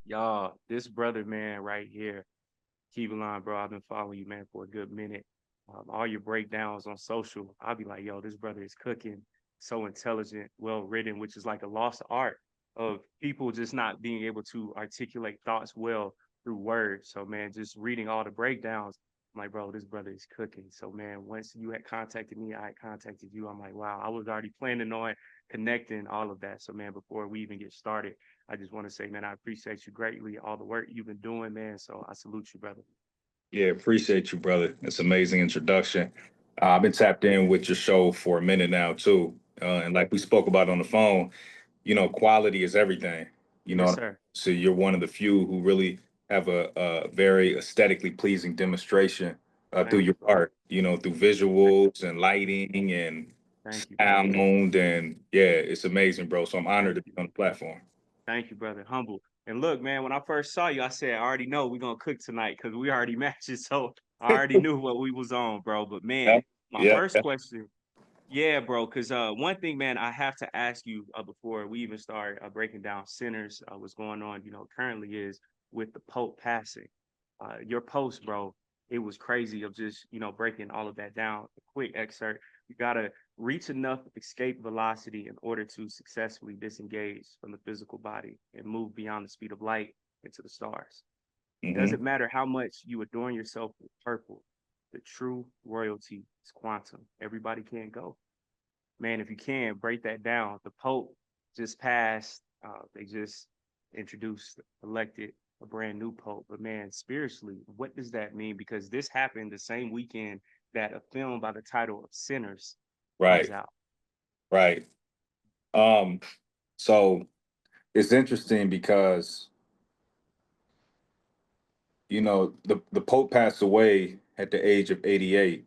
Y'all, this brother, man, right here, Keebulon, bro, I've been following you, man, for a good minute. All your breakdowns on social, I'll be like, yo, this brother is cooking, so intelligent, well written, which is like a lost art of people just not being able to articulate thoughts well through words. So, man, just reading all the breakdowns, I'm like, bro, this brother is cooking. So, man, once you had contacted me, I had contacted you. I'm like, wow, I was already planning on connecting all of that. So, man, before we even get started, I just want to say, man, I appreciate you greatly, all the work you've been doing, man. So I salute you, brother. Yeah, appreciate you, brother. It's an amazing introduction. I've been tapped in with your show for a minute now too, and like we spoke about on the phone, quality is everything. Yes, sir. So you're one of the few who really have a very aesthetically pleasing demonstration through Thank your you, bro. art. Through visuals and lighting and Thank you, bro. sound, and yeah, it's amazing, bro. So I'm honored Thank to be you. on the platform. Thank you, brother. Humble. And look, man, when I first saw you, I said, I already know we're gonna cook tonight because we already matched it. So I already knew what we was on, bro. But man, Yeah, my yeah, first question, yeah, bro, because one thing, man, I have to ask you before we even start breaking down sinners, what's going on, currently is with the Pope passing. Your post, bro, it was crazy of just, breaking all of that down. A quick excerpt. You gotta reach enough escape velocity in order to successfully disengage from the physical body and move beyond the speed of light into the stars. It hmm doesn't matter how much you adorn yourself with purple. The true royalty is quantum. Everybody can't go. Man, if you can break that down, the Pope just passed. They just introduced, elected a brand new Pope. But man, spiritually, what does that mean? Because this happened the same weekend that a film by the title of Sinners comes right, out. right. Um, so it's interesting because the Pope passed away at the age of 88.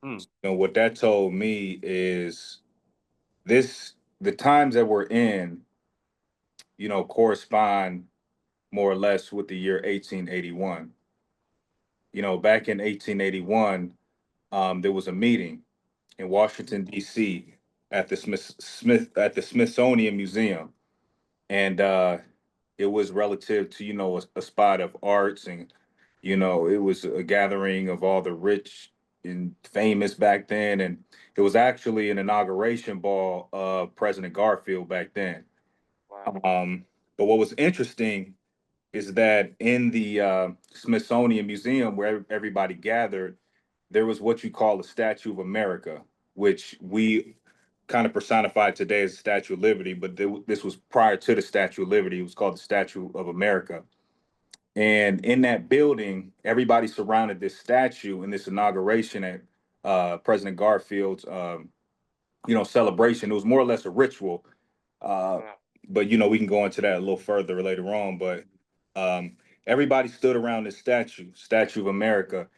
Mm, And what that told me is this the times that we're in, correspond more or less with the year 1881. Back in 1881, there was a meeting in Washington, D.C. at the Smithsonian Museum. And it was relative to a spot of arts, and it was a gathering of all the rich and famous back then, and it was actually an inauguration ball of President Garfield back then. wow. But what was interesting is that in the Smithsonian Museum, where everybody gathered, there was what you call a Statue of America, which we kind of personified today as the Statue of Liberty, but this was prior to the Statue of Liberty. It was called the Statue of America. And in that building, everybody surrounded this statue in this inauguration at President Garfield's, celebration. It was more or less a ritual. Uh, Wow. but we can go into that a little further later on. But um, everybody stood around this Statue of America,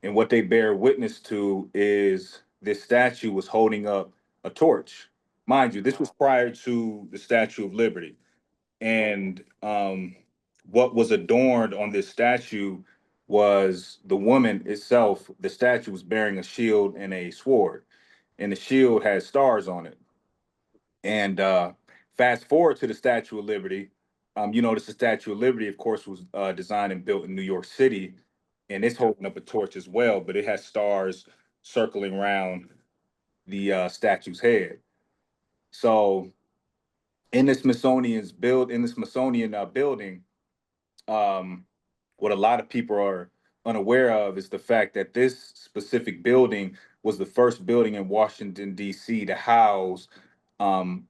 and what they bear witness to is this statue was holding up a torch. Mind you, this was Wow. prior to the Statue of Liberty. And what was adorned on this statue was the woman itself. The statue was bearing a shield and a sword, and the shield had stars on it. And fast forward to the Statue of Liberty. You notice the Statue of Liberty, of course, was designed and built in New York City, and it's Yeah. holding up a torch as well, but it has stars circling around the statue's head. So in the Smithsonian building, um, what a lot of people are unaware of is the fact that this specific building was the first building in Washington D.C. to house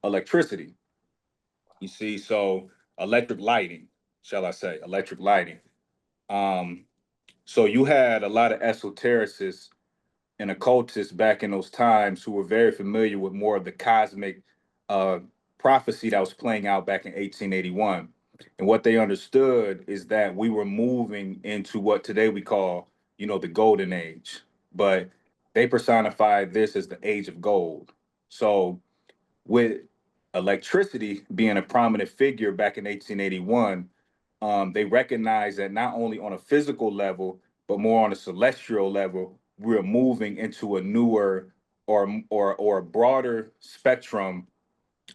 electricity. You see, so electric lighting, shall I say, electric lighting. Um, so you had a lot of esotericists and occultists back in those times who were very familiar with more of the cosmic uh, prophecy that was playing out back in 1881. And what they understood is that we were moving into what today we call, the golden age. But they personified this as the age of gold. So with electricity being a prominent figure back in 1881, they recognized that not only on a physical level, but more on a celestial level, we're moving into a newer or a broader spectrum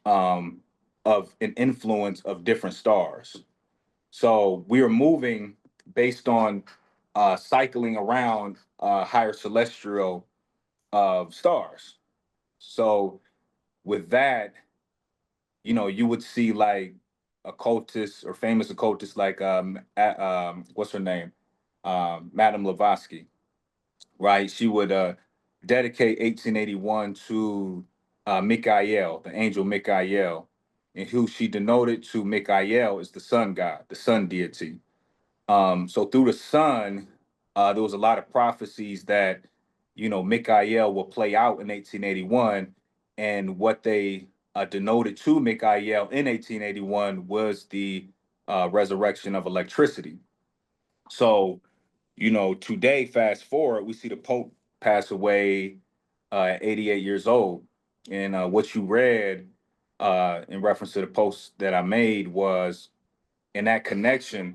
um, of an influence of different stars. So we are moving based on cycling around higher celestial stars. So with that, you would see like occultists or famous occultists like what's her name, Madame Blavatsky, right? She would dedicate 1881 to Michael, the angel Michael, and who she denoted to Michael is the sun god, the sun deity. So through the sun, there was a lot of prophecies that, Michael will play out in 1881. And what they denoted to Michael in 1881 was the resurrection of electricity. So, today, fast forward, we see the Pope pass away at 88 years old. And what you read in reference to the post that I made was in that connection,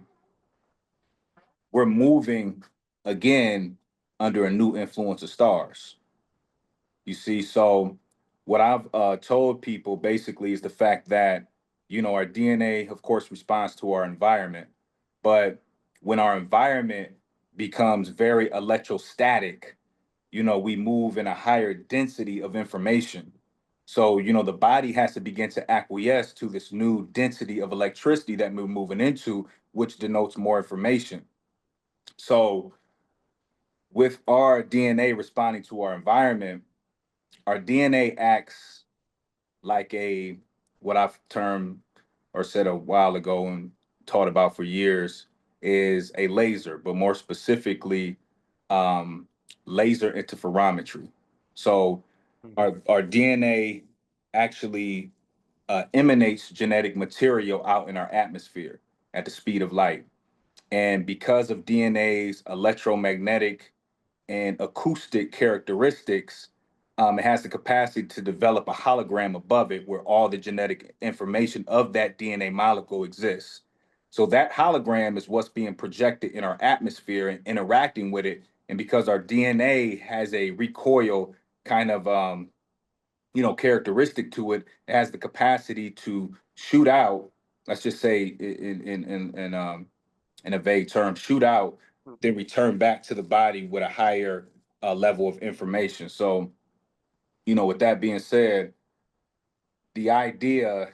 we're moving again under a new influence of stars. You see, so what I've told people basically is the fact that, our DNA, of course, responds to our environment. But when our environment becomes very electrostatic, we move in a higher density of information. So, the body has to begin to acquiesce to this new density of electricity that we're moving into, which denotes more information. So, with our DNA responding to our environment, our DNA acts like what I've termed or said a while ago and taught about for years is a laser, but more specifically, um, laser interferometry. So our DNA actually emanates genetic material out in our atmosphere at the speed of light. And because of DNA's electromagnetic and acoustic characteristics, it has the capacity to develop a hologram above it where all the genetic information of that DNA molecule exists. So that hologram is what's being projected in our atmosphere and interacting with it. And because our DNA has a recoil kind of characteristic to it, it has the capacity to shoot out. Let's just say in a vague term, shoot out, then return back to the body with a higher level of information. So, with that being said, the idea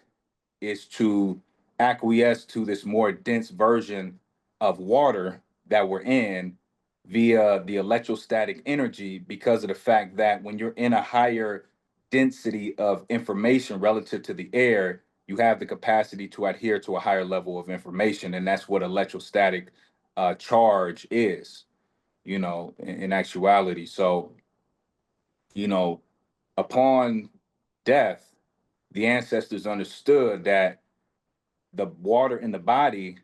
is to acquiesce to this more dense version of water that we're in via the electrostatic energy because of the fact that when you're in a higher density of information relative to the air, you have the capacity to adhere to a higher level of information. And that's what electrostatic charge is, in actuality. So, you know, upon death, the ancestors understood that the water in the body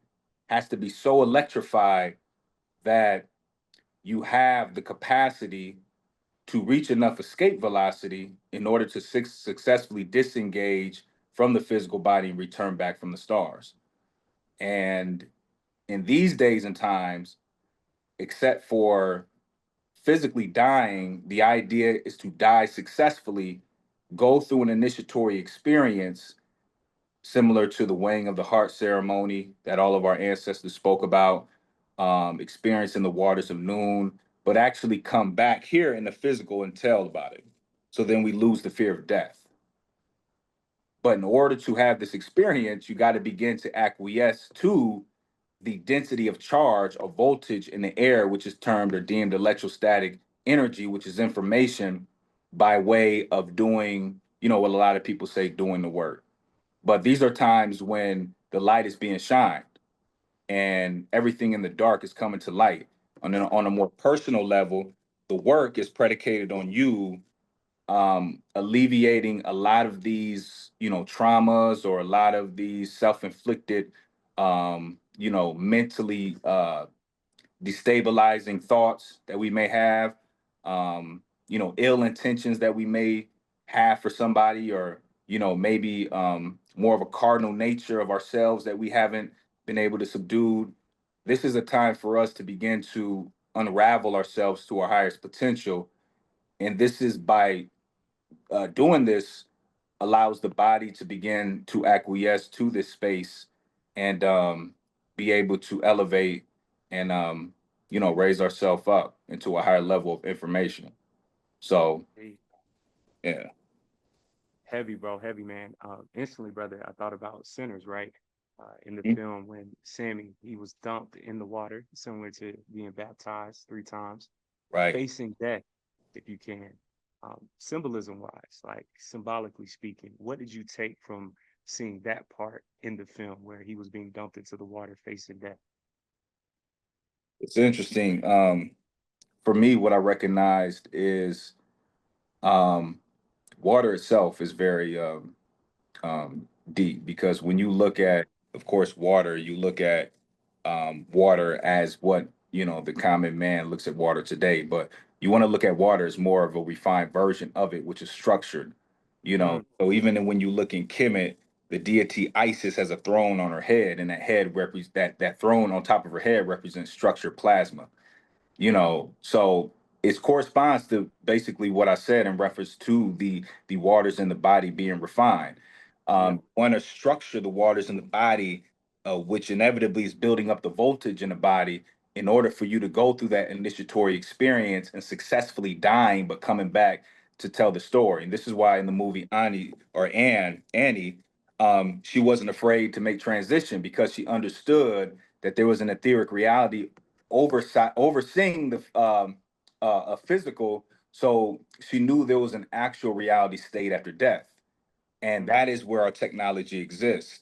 has to be so electrified that you have the capacity to reach enough escape velocity in order to successfully disengage from the physical body and return back from the stars. And in these days and times, except for physically dying, the idea is to die successfully, go through an initiatory experience similar to the weighing of the heart ceremony that all of our ancestors spoke about, experiencing the waters of noon, but actually come back here in the physical and tell about it. So then we lose the fear of death. But in order to have this experience, you got to begin to acquiesce to the density of charge or voltage in the air, which is termed or deemed electrostatic energy, which is information by way of doing, what a lot of people say, doing the work. But these are times when the light is being shined and everything in the dark is coming to light. On a more personal level, the work is predicated on you alleviating a lot of these, traumas or a lot of these self-inflicted, mentally destabilizing thoughts that we may have, ill intentions that we may have for somebody, or maybe more of a cardinal nature of ourselves that we haven't been able to subdue. This is a time for us to begin to unravel ourselves to our highest potential, and this is by doing this allows the body to begin to acquiesce to this space and be able to elevate and raise ourselves up into a higher level of information. So Hey, yeah, heavy, bro, heavy, man. Instantly, brother, I thought about Sinners, right? In the Mhm. film when Sammy, he was dumped in the water, similar to being baptized 3 times, Right. facing death, if you can. Symbolism wise, like symbolically speaking, what did you take from seeing that part in the film where he was being dumped into the water facing death? It's interesting. For me, what I recognized is um, water itself is very deep, because when you look Mm, at, of course, water, you look at water as what the common man looks at water today, but you want to look at water as more of a refined version of it, which is structured. mm, So even when you look in Kemet, the deity Isis has a throne on her head, and that head represents that throne on top of her head represents structured plasma. So it corresponds to basically what I said in reference to the waters in the body being refined. yeah. Want to structure the waters in the body, which inevitably is building up the voltage in the body in order for you to go through that initiatory experience and successfully dying but coming back to tell the story. And this is why in the movie Annie, she wasn't afraid to make transition, because she understood that there was an etheric reality overseeing a physical, so she knew there was an actual reality state after death, and Mm, that is where our technology exists.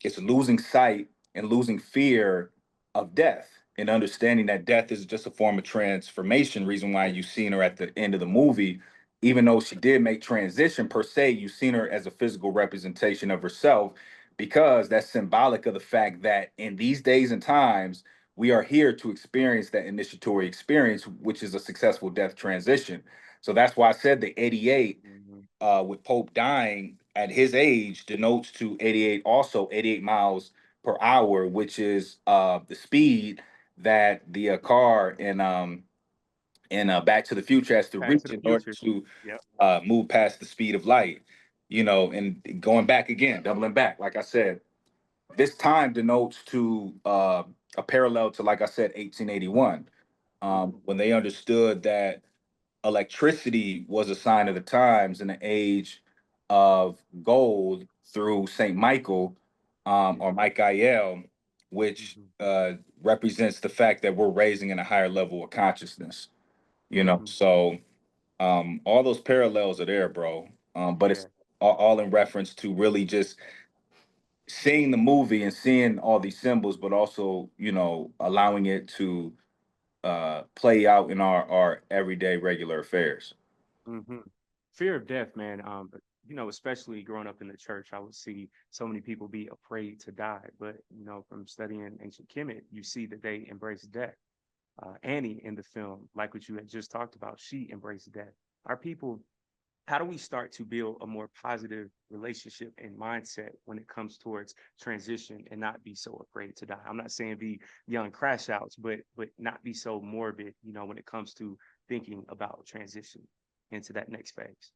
It's losing sight and losing fear of death, and understanding that death is just a form of transformation. Reason why you've seen her at the end of the movie, even though she did make transition per se, you've seen her as a physical representation of herself, because that's symbolic of the fact that in these days and times, we are here to experience that initiatory experience, which is a successful death transition. So that's why I said the 88 mhm. with Pope dying at his age denotes to 88, also 88 miles per hour, which is the speed that the car in Back to the Future has to Back to reach the in order Future. to Yep. move past the speed of light. And going back again, doubling back, like I said, this time denotes to a parallel to, like I said, 1881, Mhm, when they understood that electricity was a sign of the times in the age of gold through Saint Michael, yeah. or Michael, which Mhm, represents the fact that we're raising in a higher level of consciousness. mhm, So all those parallels are there, bro. But it's yeah. all in reference to really just seeing the movie and seeing all these symbols, but also allowing it to play out in our everyday regular affairs. Hmm. Fear of death, man. But, especially growing up in the church, I would see so many people be afraid to die. But from studying ancient Kemet, you see that they embrace death. Annie in the film, like what you had just talked about, she embraced death. Our people, how do we start to build a more positive relationship and mindset when it comes towards transition and not be so afraid to die? I'm not saying be young crash outs, but not be so morbid, when it comes to thinking about transition into that next phase.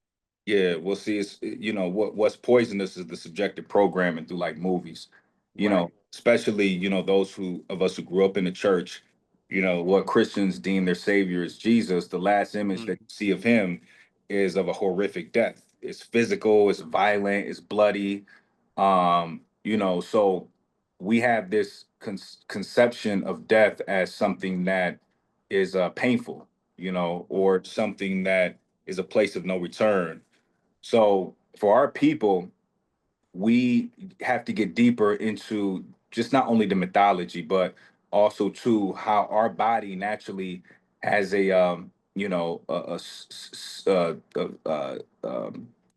Yeah, well, see, it's what's poisonous is the subjective programming through like movies. Right. Especially those who of us who grew up in the church. What Christians deem their savior is Jesus. The last image that Mhm. you see of him is of a horrific death. It's physical. It's violent. It's bloody. So we have this conception of death as something that is painful. Or something that is a place of no return. So for our people, we have to get deeper into just not only the mythology, but also to how our body naturally has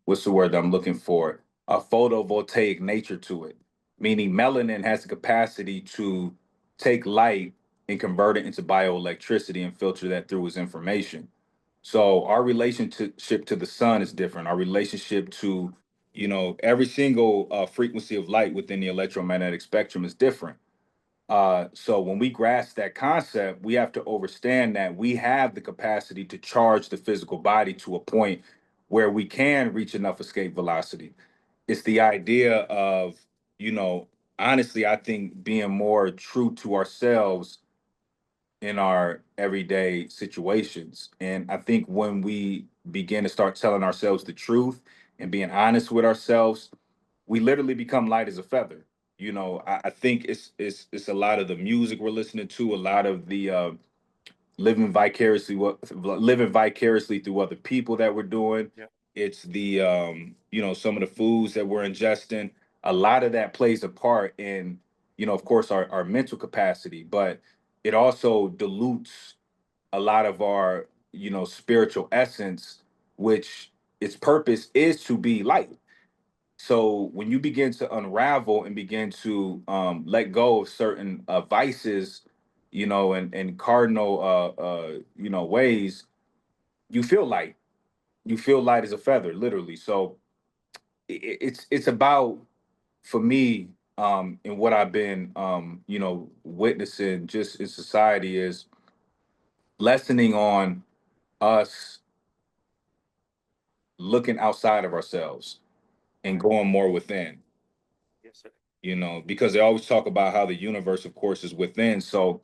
what's the word I'm looking for? A photovoltaic nature to it, meaning melanin has the capacity to take light and convert it into bioelectricity and filter that through as information. So our relationship to the sun is different. Our relationship to, every single frequency of light within the electromagnetic spectrum is different. So when we grasp that concept, we have to understand that we have the capacity to charge the physical body to a point where we can reach enough escape velocity. It's the idea of, you know, honestly, I think being more true to ourselves in our everyday situations. And I think when we begin to start telling ourselves the truth and being honest with ourselves, we literally become light as a feather. I think it's a lot of the music we're listening to, a lot of the living vicariously through other people that we're doing. Yeah. It's the some of the foods that we're ingesting. A lot of that plays a part in, of course, our mental capacity, but it also dilutes a lot of our, spiritual essence, which its purpose is to be light. So when you begin to unravel and begin to let go of certain vices, and cardinal ways, you feel light. You feel light as a feather, literally. So it's about, for me, and what I've been witnessing just in society, is lessening on us looking outside of ourselves and Right. going more within. Yes, sir. Because they always talk about how the universe, of course, is within. So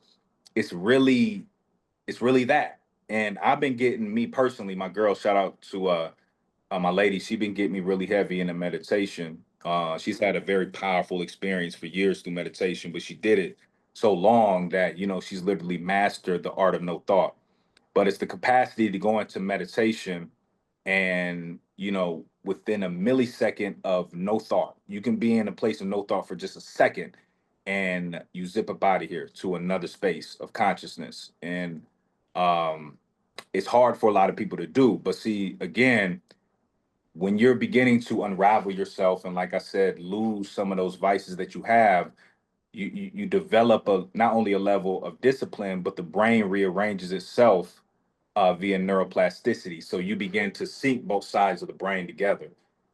it's really, that. And I've been getting, me personally, my girl, shout out to my lady, she been getting me really heavy into meditation. She's had a very powerful experience for years through meditation, but she did it so long that, she's literally mastered the art of no thought. But it's the capacity to go into meditation and, within a millisecond of no thought, you can be in a place of no thought for just a second, and you zip up out of here to another space of consciousness. And um it's hard for a lot of people to do, but see, again, when you're beginning to unravel yourself and, like I said, lose some of those vices that you have, you develop a not only a level of discipline, but the brain rearranges itself via neuroplasticity. So you begin to sync both sides of the brain together.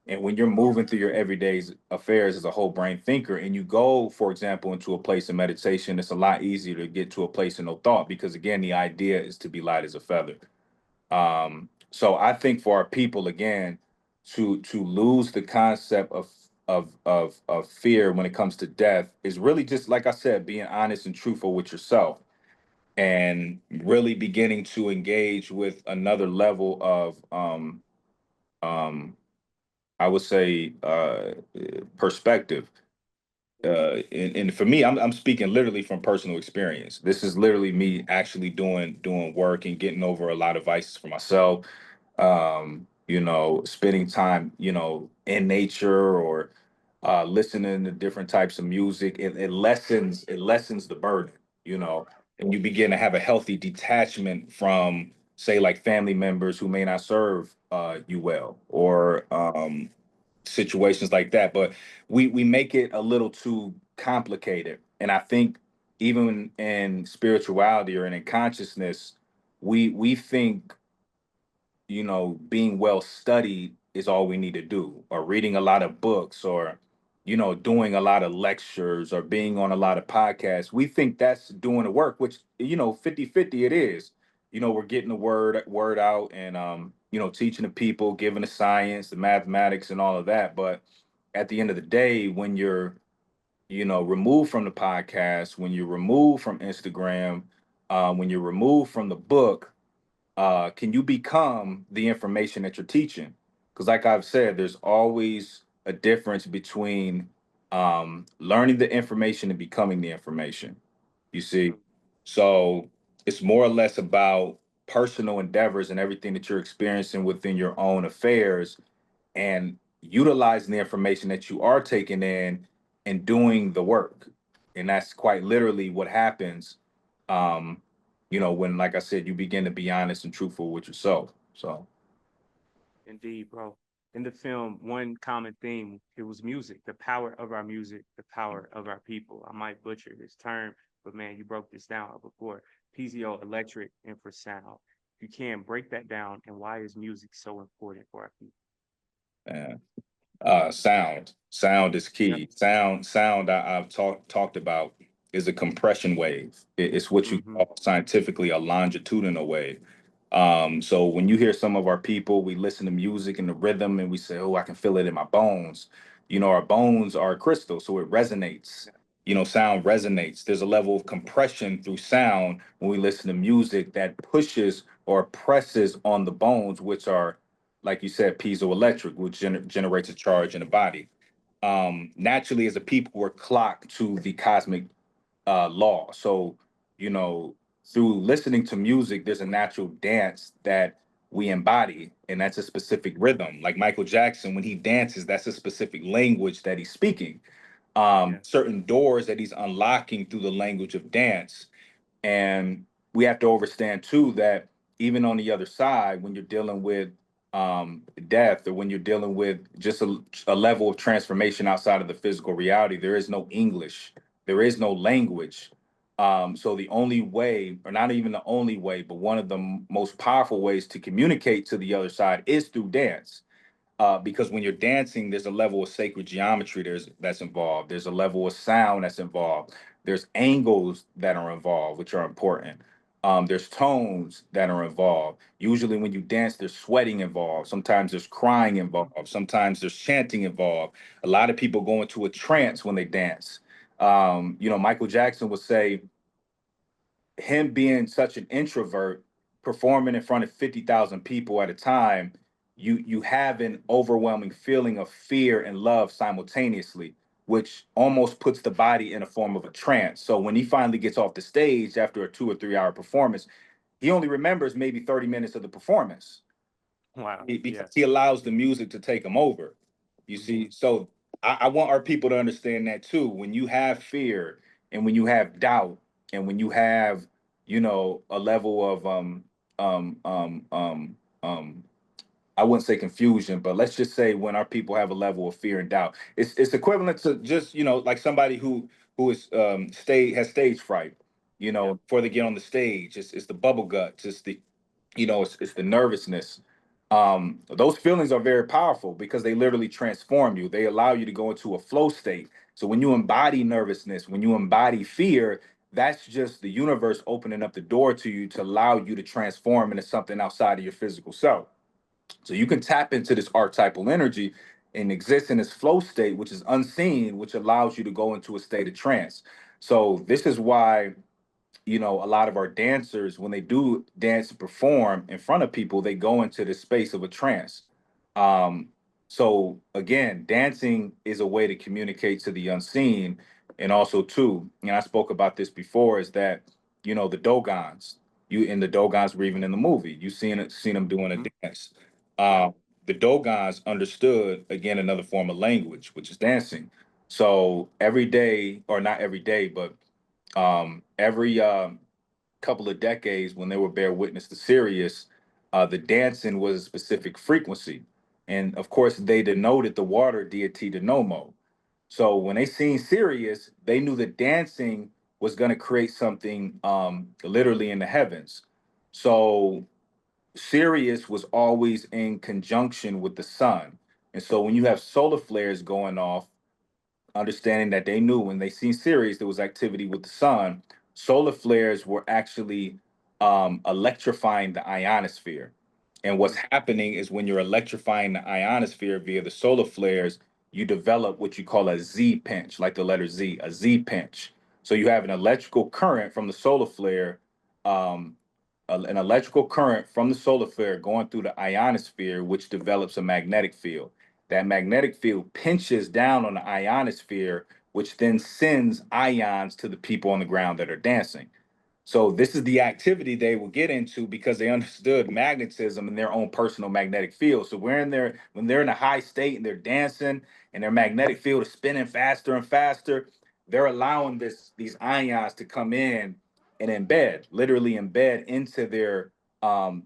And when you're moving through your everyday affairs as a whole brain thinker, and you go, for example, into a place of meditation, it's a lot easier to get to a place of no thought, because again, the idea is to be light as a feather. So I think for our people, again, to lose the concept of fear when it comes to death is really just, like I said, being honest and truthful with yourself, and really beginning to engage with another level of um I would say perspective. And for me, I'm speaking literally from personal experience. This is literally me actually doing work and getting over a lot of vices for myself. Spending time, in nature, or listening to different types of music. It lessens the burden, and you begin to have a healthy detachment from, say, like family members who may not serve you well, or situations like that. But we make it a little too complicated, and I think even in spirituality or in consciousness, we think, being well studied is all we need to do, or reading a lot of books, or, doing a lot of lectures, or being on a lot of podcasts. We think that's doing the work, which, 50-50 it is. We're getting the word out, and, teaching the people, giving the science, the mathematics, and all of that. But at the end of the day, when you're, removed from the podcast, when you're removed from Instagram, when you're removed from the book, can you become the information that you're teaching? Because, like I've said, there's always a difference between learning the information and becoming the information. You see, True. so it's more or less about personal endeavors and everything that you're experiencing within your own affairs, and utilizing the information that you are taking in and doing the work. And that's quite literally what happens, um, when, like I said, you begin to be honest and truthful with yourself. So, Indeed, bro. In the film, one common theme, it was music, the power of our music, the power of our people. I might butcher this term, but man, you broke this down before. Piezoelectric infrasound. You can break that down, and why is music so important for our people? uh, sound is Yep. key. Sound I've talked about is a compression wave. It's what you Mm-hmm. call scientifically a longitudinal wave. So when you hear some of our people, we listen to music and the rhythm, and we say, "Oh, I can feel it in my bones." You know, our bones are crystal, so it resonates. You know, sound resonates. There's a level of compression through sound when we listen to music that pushes or presses on the bones, which are, like you said, piezoelectric, which generates a charge in the body. Naturally, as a people, we're clocked to the cosmic law. So, you know, through listening to music, there's a natural dance that we embody, and that's a specific rhythm. Like Michael Jackson, when he dances, that's a specific language that he's speaking. Yeah. Certain doors that he's unlocking through the language of dance. And we have to understand too that even on the other side, when you're dealing with death, or when you're dealing with just a level of transformation outside of the physical reality, there is no English, there is no language. So the only way, or not even the only way, but one of the most powerful ways to communicate to the other side is through dance. Because when you're dancing, there's a level of sacred geometry that's involved. There's a level of sound that's involved. There's angles that are involved, which are important. There's tones that are involved. Usually, when you dance, there's sweating involved. Sometimes there's crying involved. Sometimes there's chanting involved. A lot of people go into a trance when they dance. You know, Michael Jackson would say, him being such an introvert, performing in front of 50,000 people at a time, you have an overwhelming feeling of fear and love simultaneously, which almost puts the body in a form of a trance. So when he finally gets off the stage after a 2 or 3 hour performance, he only remembers maybe 30 minutes of the performance, Wow. Yeah. because he allows the music to take him over. You Mhm. see, so I want our people to understand that too. When you have fear, and when you have doubt, and when you have, you know, a level of um um um um I wouldn't say confusion, but let's just say when our people have a level of fear and doubt, it's equivalent to just, you know, like somebody who is has stage fright. You Yeah. know, before they get on the stage, it's the bubble guts, it's the, you know, it's the nervousness. Those feelings are very powerful because they literally transform you. They allow you to go into a flow state. So when you embody nervousness, when you embody fear, that's just the universe opening up the door to you to allow you to transform into something outside of your physical self. So you can tap into this archetypal energy and exist in this flow state, which is unseen, which allows you to go into a state of trance. So this is why, you know, a lot of our dancers, when they do dance and perform in front of people, they go into the space of a trance. um so again, dancing is a way to communicate to the unseen. And also too, and I spoke about this before, is that, you know, the dogons, you in the dogons were even in the movie, you seen them doing a Mhm. dance. Yeah. The dogons understood, again, another form of language, which is dancing. So every day, or not every day, but every couple of decades, when they were bear witness to Sirius, the dancing was a specific frequency. And of course, they denoted the water deity Denomo. So when they seen Sirius, they knew that dancing was going to create something literally in the heavens. So Sirius was always in conjunction with the sun. And so when you have solar flares going off, understanding that they knew when they seen Sirius, there was activity with the sun. Solar flares were actually electrifying the ionosphere. And what's Mm. happening is when you're electrifying the ionosphere via the solar flares, you develop what you call a Z pinch, like the letter Z, a Z pinch. So you have an electrical current from the solar flare, um, an electrical current from the solar flare going through the ionosphere, which develops a magnetic field. That magnetic field pinches down on the ionosphere, which then sends ions to the people on the ground that are dancing. So this is the activity they will get into because they understood magnetism and their own personal magnetic field. So when they're in a high state and they're dancing and their magnetic field is spinning faster and faster, they're allowing these ions to come in and embed, literally embed into their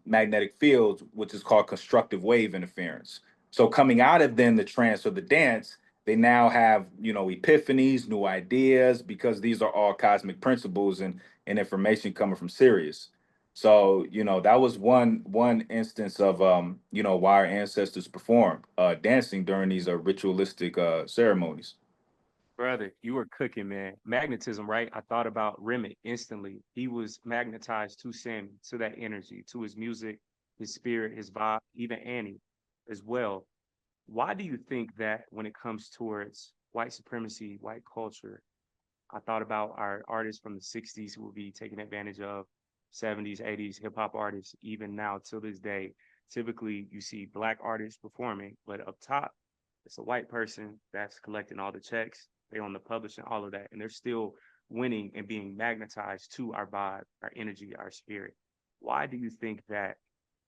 magnetic fields, which is called constructive wave interference. So coming out of then the trance or the dance, they now have, you know, epiphanies, new ideas, because these are all cosmic principles and information coming from Sirius. So, you know, that was one instance of you know, why our ancestors performed dancing during these ritualistic ceremonies. Brother, you were cooking, man. Magnetism, right? I thought about Remit instantly. He was magnetized to Sammy, to that energy, to his music, his spirit, his vibe, even Annie as well. Why do you think that when it comes towards white supremacy, white culture, I thought about our artists from the 60s who will be taken advantage of, 70s, 80s, hip hop artists, even now till this day. Typically, you see black artists performing, but up top, it's a white person that's collecting all the checks. They own the publishing, all of that, and they're still winning and being magnetized to our vibe, our energy, our spirit. Why do you think that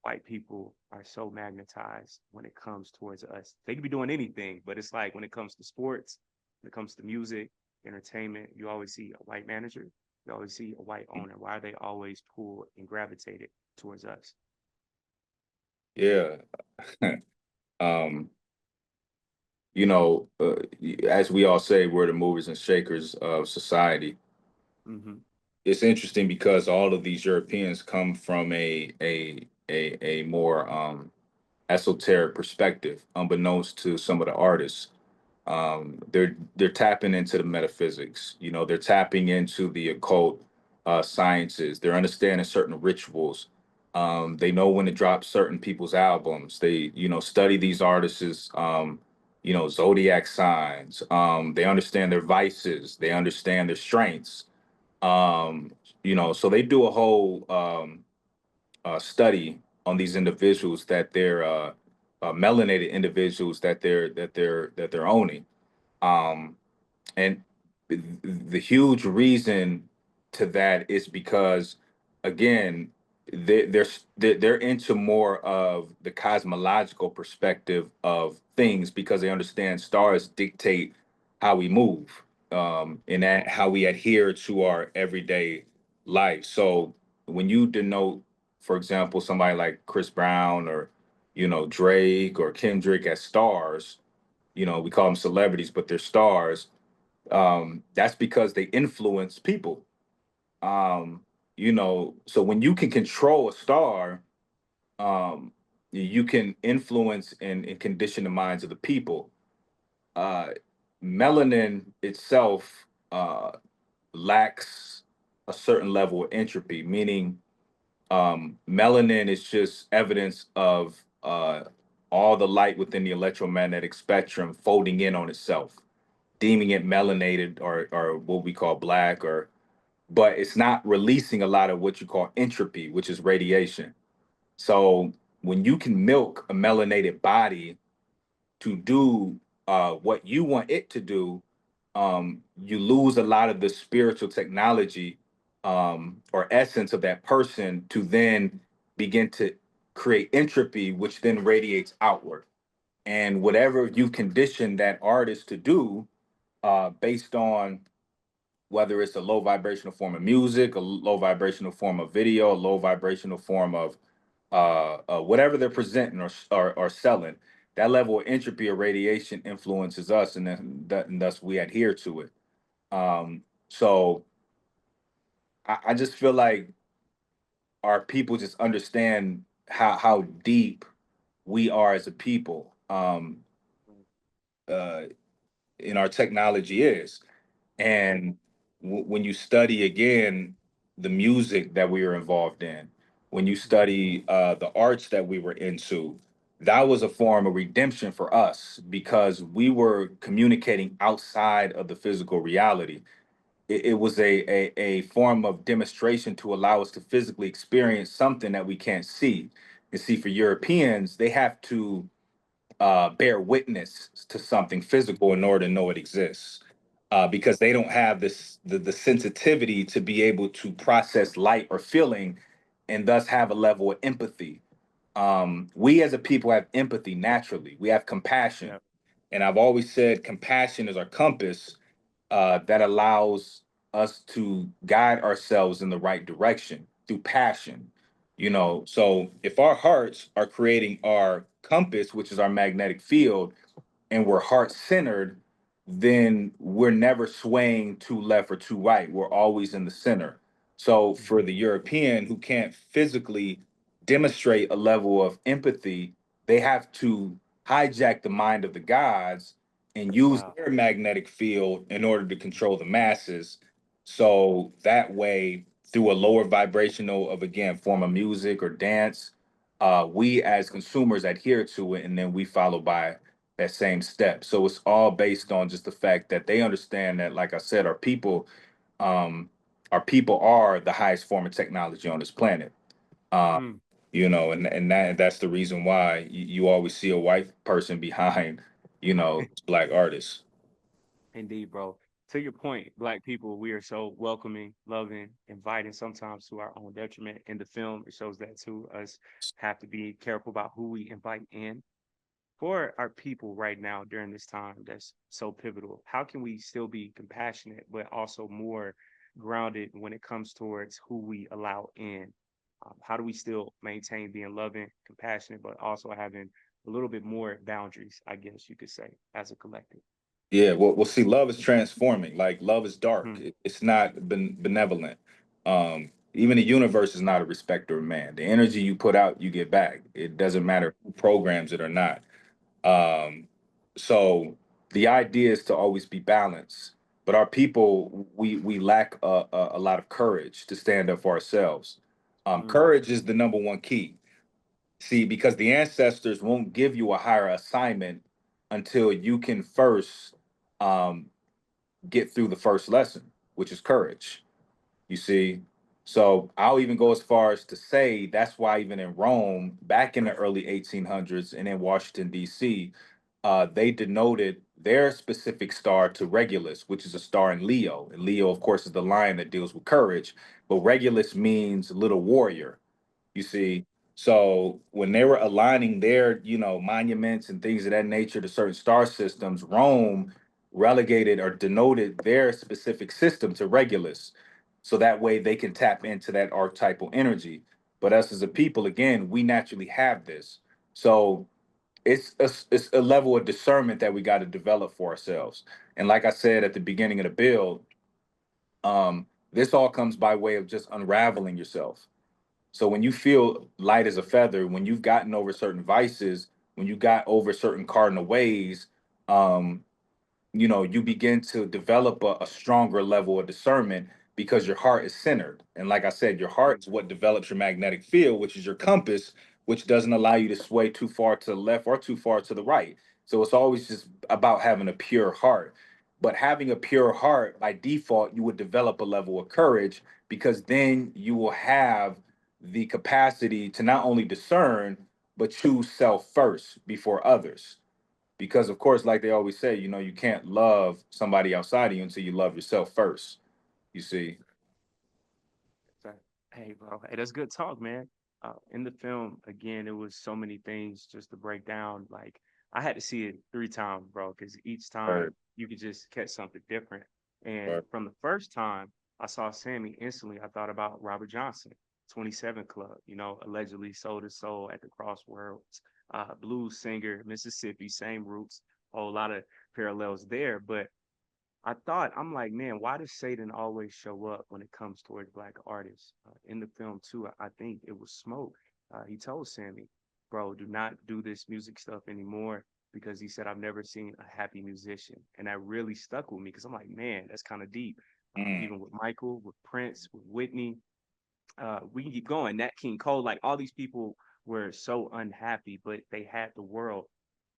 white people are so magnetized when it comes towards us? They could be doing anything, but it's like when it comes to sports, when it comes to music, entertainment, you always see a white manager, you always see a white owner. Why are they always pulled and gravitated towards us? Yeah. um, as we all say, we're the movers and shakers of society. Hmm. It's interesting because all of these Europeans come from a more esoteric perspective, unbeknownst to some of the artists. They're tapping into the metaphysics. They're tapping into the occult sciences. They're understanding certain rituals. They know when to drop certain people's albums. They study these artists' zodiac signs. They understand their vices. They understand their strengths. So they do a whole study on these individuals, that they're melanated individuals, that they're owning. Um, and the huge reason to that is because, again, they're into more of the cosmological perspective of things, because they understand stars dictate how we move, and that how we adhere to our everyday life. So when you denote, for example, somebody like Chris Brown, or Drake or Kendrick, as stars, we call them celebrities, but they're stars. That's because they influence people. So when you can control a star, um, you can influence and condition the minds of the people. Uh, Melanin itself lacks a certain level of entropy, meaning melanin is just evidence of all the light within the electromagnetic spectrum folding in on itself, deeming it melanated, or what we call black, or but it's not releasing a lot of what you call entropy, which is radiation. So when you can milk a melanated body to do what you want it to do, you lose a lot of the spiritual technology, or essence of that person, to then begin to create entropy, which then radiates outward. And whatever you condition that artist to do, based on whether it's a low vibrational form of music, a low vibrational form of video, a low vibrational form of whatever they're presenting, or selling, that level of entropy or radiation influences us, and then and thus we adhere to it. So I just feel like our people just understand how deep we are as a people, uh, in our technology is. And when you study again the music that we were involved in, when you study the arts that we were into, that was a form of redemption for us, because we were communicating outside of the physical reality. It was a form of demonstration to allow us to physically experience something that we can't see. And see, for Europeans, they have to bear witness to something physical in order to know it exists, because they don't have the sensitivity to be able to process light or feeling, and thus have a level of empathy. We as a people have empathy naturally. We have compassion, Yeah. and I've always said compassion is our compass, that allows us to guide ourselves in the right direction through passion. So if our hearts are creating our compass, which is our magnetic field, and we're heart centered, then we're never swaying too left or too right. We're always in the center. So for Mhm. the European who can't physically demonstrate a level of empathy, they have to hijack the mind of the gods and use Wow. their magnetic field in order to control the masses. So that way, through a lower vibrational of, again, form of music or dance, we as consumers adhere to it, and then we follow by that same step. So it's all based on just the fact that they understand that, like I said, um, our people are the highest form of technology on this planet. Um, Mm, and that's the reason why you always see a white person behind, black artists. indeed, bro. To your point, Black people, we are so welcoming, loving, inviting, sometimes to our own detriment. In the film, it shows that too. Us have to be careful about who we invite in. For our people right now during this time that's so pivotal, how can we still be compassionate, but also more grounded when it comes towards who we allow in? How do we still maintain being loving, compassionate, but also having a little bit more boundaries, I guess you could say, as a collective? Yeah, well, see, love is transforming. Like love is dark. Hmm. It's not benevolent. Even the universe is not a respecter of man. The energy you put out, you get back. It doesn't Right. matter who programs it or not. Um, so the idea is to always be balanced. But our people, we lack a lot of courage to stand up for ourselves. Mm, Courage is the number one key. See, because the ancestors won't give you a higher assignment until you can first um, get through the first lesson, which is courage. You see? So I'll even go as far as to say that's why even in Rome, back in the early 1800s and in Washington, D.C., they denoted their specific star to Regulus, which is a star in Leo. And Leo, of course, is the lion that deals with courage. But Regulus means little warrior. You see, so when they were aligning their, monuments and things of that nature to certain star systems, Rome relegated or denoted their specific system to Regulus. So that way they can tap into that archetypal energy. But us as a people, again, we naturally have this. So it's a level of discernment that we got to develop for ourselves. And like I said at the beginning of the build, this all comes by way of just unraveling yourself. So when you feel light as a feather, when you've gotten over certain vices, when you got over certain cardinal ways, um, you begin to develop a stronger level of discernment because your heart is centered. And like I said, your heart is what develops your magnetic field, which is your compass, which doesn't allow you to sway too far to the left or too far to the right. So it's always just about having a pure heart. But having a pure heart, by default, you would develop a level of courage because then you will have the capacity to not only discern, but choose self first before others. Because of course, like they always say, you can't love somebody outside of you until you love yourself first. You see. so, hey, bro, hey, that's good talk, man. In the film, again, it was so many things just to break down. Like, I had to see it 3 times, bro, because each Right, time you could just catch something different. And right. from the first time I saw Sammy, instantly I thought about Robert Johnson, 27 Club, allegedly sold his soul at the crossroads. Blues singer, Mississippi, same roots, a whole lot of parallels there. But I'm like, man, why does Satan always show up when it comes towards Black artists? In the film, too, I think it was Smoke. He told Sammy, bro, do not do this music stuff anymore because he said, I've never seen a happy musician. And that really stuck with me because I'm like, man, that's kind of deep. Mm, Even with Michael, with Prince, with Whitney, we can keep going. Nat King Cole, like all these people were so unhappy, but they had the world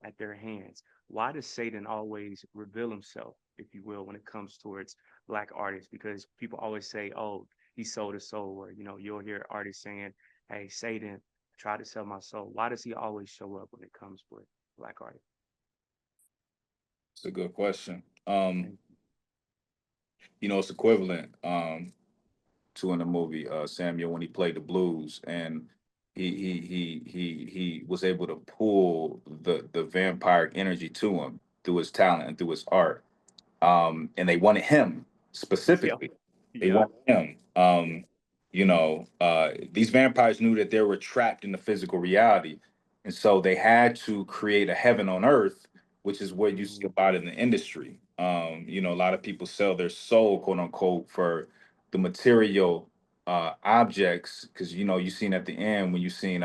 at their hands. Why does Satan always reveal himself, if you will, when it comes towards Black artists? Because people always say, oh, he sold his soul, or you'll hear artists saying, hey, Satan tried to sell my soul. Why does he always show up when it comes with Black artists? it's a good question. And It's equivalent to in the movie Samuel when he played the blues and he was able to pull the vampire energy to him through his talent and through his art. And they wanted him yep, specifically. They yep, wanted him. These vampires knew that they were trapped in the physical reality, and so they had to create a heaven on earth, which is what you see mm, a lot in the industry. A lot of people sell their soul, quote unquote, for the material objects, because you seen at the end when you seen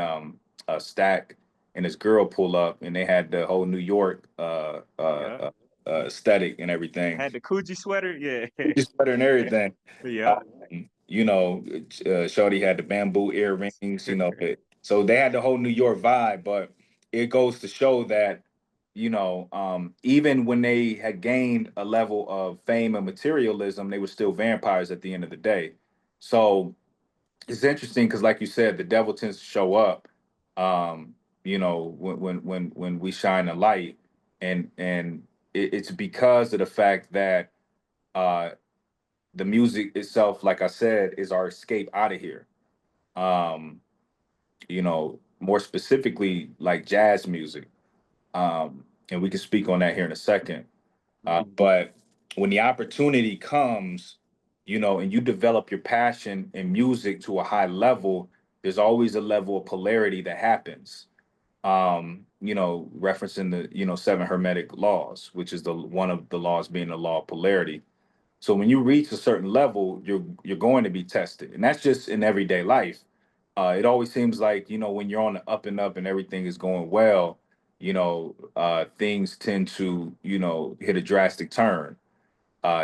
Stack and his girl pull up, and they had the whole New York yep. aesthetic and everything, Had the Coogee sweater, yeah, just better and everything. yep. Shorty had the bamboo earrings, so they had the whole New York vibe, but it goes to show that even when they had gained a level of fame and materialism, they were still vampires at the end of the day. So it's interesting because, like you said, the devil tends to show up, um, when we shine a light, and it's because of the fact that uh, the music itself, like I said, is our escape out of here. Um, More specifically, like jazz music, and we can speak on that here in a second. Mhm. But when the opportunity comes, and you develop your passion in music to a high level, there's always a level of polarity that happens. Referencing the, seven hermetic laws, which is the one of the laws being the law of polarity. So when you reach a certain level, you're going to be tested, and that's just in everyday life. It always seems like, when you're on the up and up and everything is going well, things tend to, hit a drastic turn,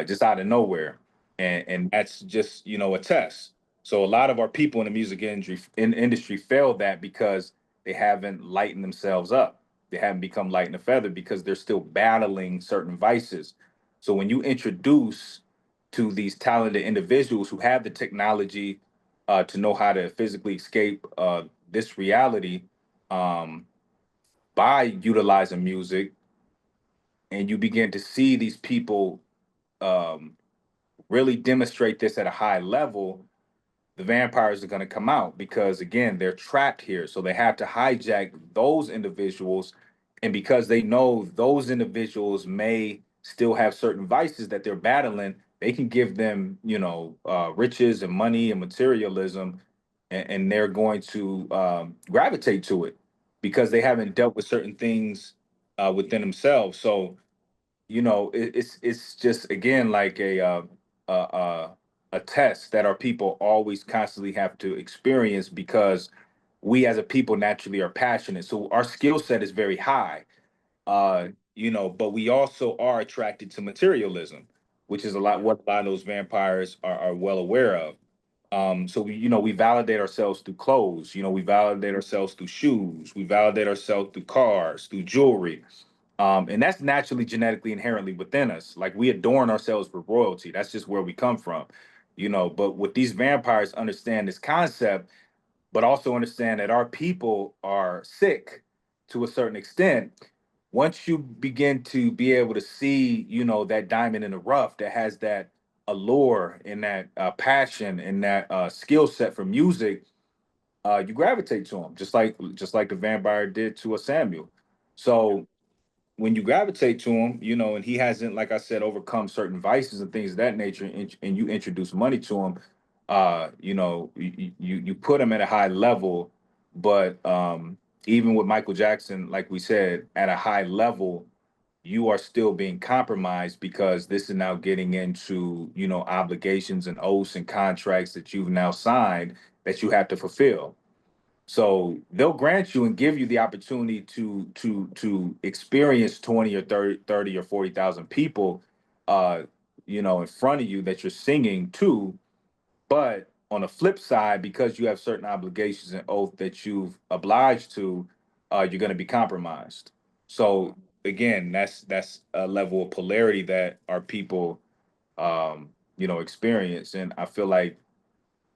just out of nowhere, and that's just, a test. So a lot of our people in the music industry fail that because they haven't lightened themselves up. They haven't become light in the feather because they're still battling certain vices. So when you introduce to these talented individuals who have the technology, to know how to physically escape this reality, um, by utilizing music, and you begin to see these people, um, really demonstrate this at a high level, the vampires are going to come out because, again, they're trapped here. So they have to hijack those individuals. And because they know those individuals may still have certain vices that they're battling, they can give them, riches and money and materialism, and they're going to gravitate to it because they haven't dealt with certain things within themselves. So, it's just, again, like a a test that our people always constantly have to experience because we as a people naturally are passionate. So our skill set is very high, but we also are attracted to materialism, which is a lot what a lot of those vampires are well aware of. So we validate ourselves through clothes. We validate ourselves through shoes. We validate ourselves through cars, through jewelry. And that's naturally genetically inherently within us. Like, we adorn ourselves with royalty. That's just where we come from. But with these vampires understand this concept, but also understand that our people are sick to a certain extent. Once you begin to be able to see, that diamond in the rough that has that allure and that passion and that skill set for music, you gravitate to them, just like the vampire did to a Samuel. So when you gravitate to him, and he hasn't, like I said, overcome certain vices and things of that nature, and you introduce money to him, you put him at a high level. But even with Michael Jackson, like we said, at a high level, you are still being compromised because this is now getting into, obligations and oaths and contracts that you've now signed that you have to fulfill. So they'll grant you and give you the opportunity to experience 20 or 30 or 40,000 people, uh, in front of you that you're singing to. But on the flip side, because you have certain obligations and oath that you've obliged to, you're going to be compromised. So again, that's a level of polarity that our people, experience. And I feel like,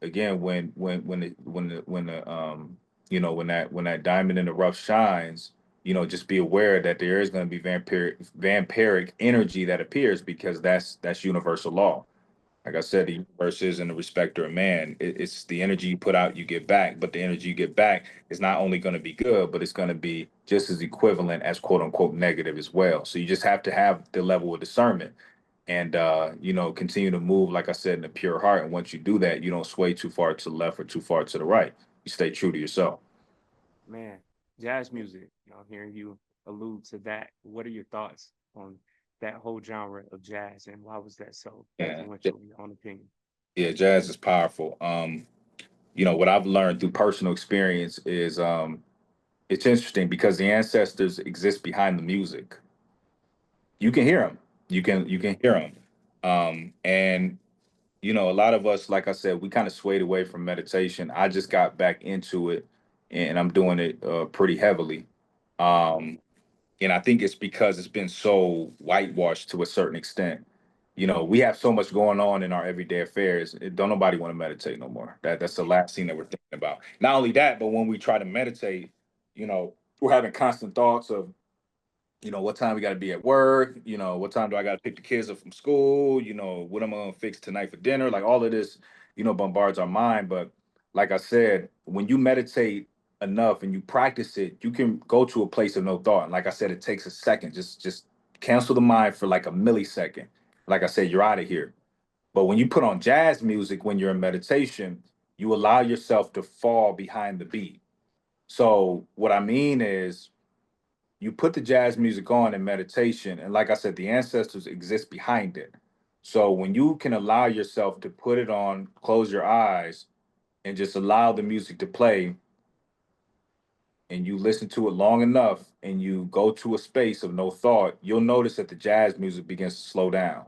again, when that diamond in the rough shines, just be aware that there is going to be vampiric energy that appears, because that's universal law. Like I said, the universe isn't a respecter of man. It's the energy you put out, you get back. But the energy you get back is not only going to be good, but it's going to be just as equivalent as quote unquote negative as well. So you just have to have the level of discernment, and continue to move, like I said, in a pure heart. And once you do that, you don't sway too far to the left or too far to the right. You stay true to yourself. Man, jazz music, I'm hearing you allude to that. What are your thoughts on that whole genre of jazz, and why was that so Yeah, influential in your own opinion? yeah, jazz is powerful. What I've learned through personal experience is, it's interesting because the ancestors exist behind the music. You can hear them. You can hear them. And a lot of us, like I said, we kind of swayed away from meditation. I just got back into it, and I'm doing it pretty heavily. Um, And I think it's because it's been so whitewashed to a certain extent. You know, we have so much going on in our everyday affairs. Don't nobody want to meditate no more. That's the last thing that we're thinking about. Not only that, but when we try to meditate, you know, we're having constant thoughts of, you know, what time we got to be at work, you know, what time do I got to pick the kids up from school, you know, what am I going to fix tonight for dinner? Like all of this, you know, bombards our mind. But like I said, when you meditate enough and you practice it, you can go to a place of no thought. And like I said, it takes a second. Just cancel the mind for like a millisecond. Like I said, you're out of here. But when you put on jazz music when you're in meditation, you allow yourself to fall behind the beat. So what I mean is you put the jazz music on in meditation, and like I said, the ancestors exist behind it. So when you can allow yourself to put it on, close your eyes, and just allow the music to play, and you listen to it long enough, and you go to a space of no thought, you'll notice that the jazz music begins to slow down,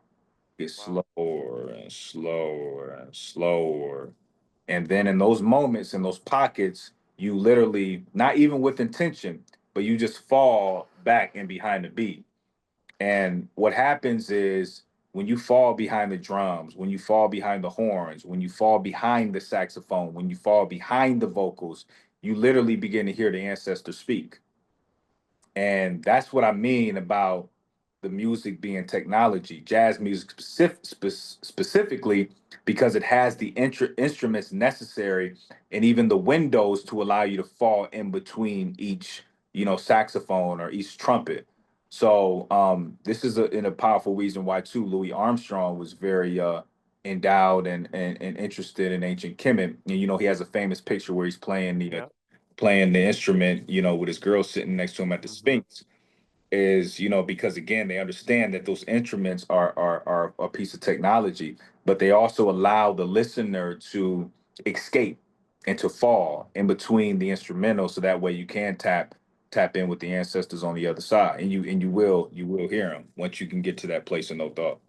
get Wow. slower and slower and slower. And then in those moments, in those pockets, you literally, not even with intention, but you just fall back and behind the beat. And what happens is when you fall behind the drums, when you fall behind the horns, when you fall behind the saxophone, when you fall behind the vocals, you literally begin to hear the ancestors speak. And that's what I mean about the music being technology, jazz music specifically, because it has the instruments necessary and even the windows to allow you to fall in between each, you know, saxophone or each trumpet. So this is in a powerful reason why too Louis Armstrong was very endowed and interested in ancient Kemet. And you know, he has a famous picture where he's Yep. playing the instrument, you know, with his girl sitting next to him at the Hmm. Sphinx is, you know, because again they understand that those instruments are a piece of technology, but they also allow the listener to escape and to fall in between the instrumental, so that way you can tap in with the ancestors on the other side, and you will hear them once you can get to that place of no thought.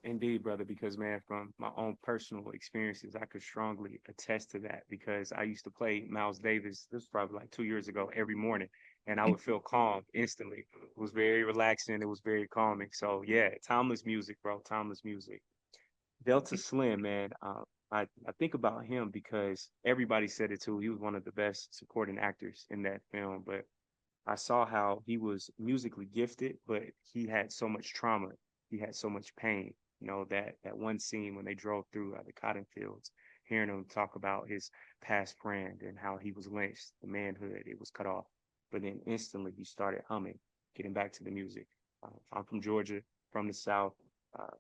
Indeed, brother, because man, from my own personal experiences, I could strongly attest to that because I used to play Miles Davis, this was probably like 2 years ago, every morning, and I would feel calm instantly. It was very relaxing, it was very calming. So yeah, timeless music, bro, timeless music. Delta Slim, man, I think about him because everybody said it too. He was one of the best supporting actors in that film, but I saw how he was musically gifted, but he had so much trauma. He had so much pain. You know, that one scene when they drove through the cotton fields, hearing him talk about his past friend and how he was lynched, the manhood, it was cut off. But then instantly he started humming, getting back to the music. I'm from Georgia, from the South.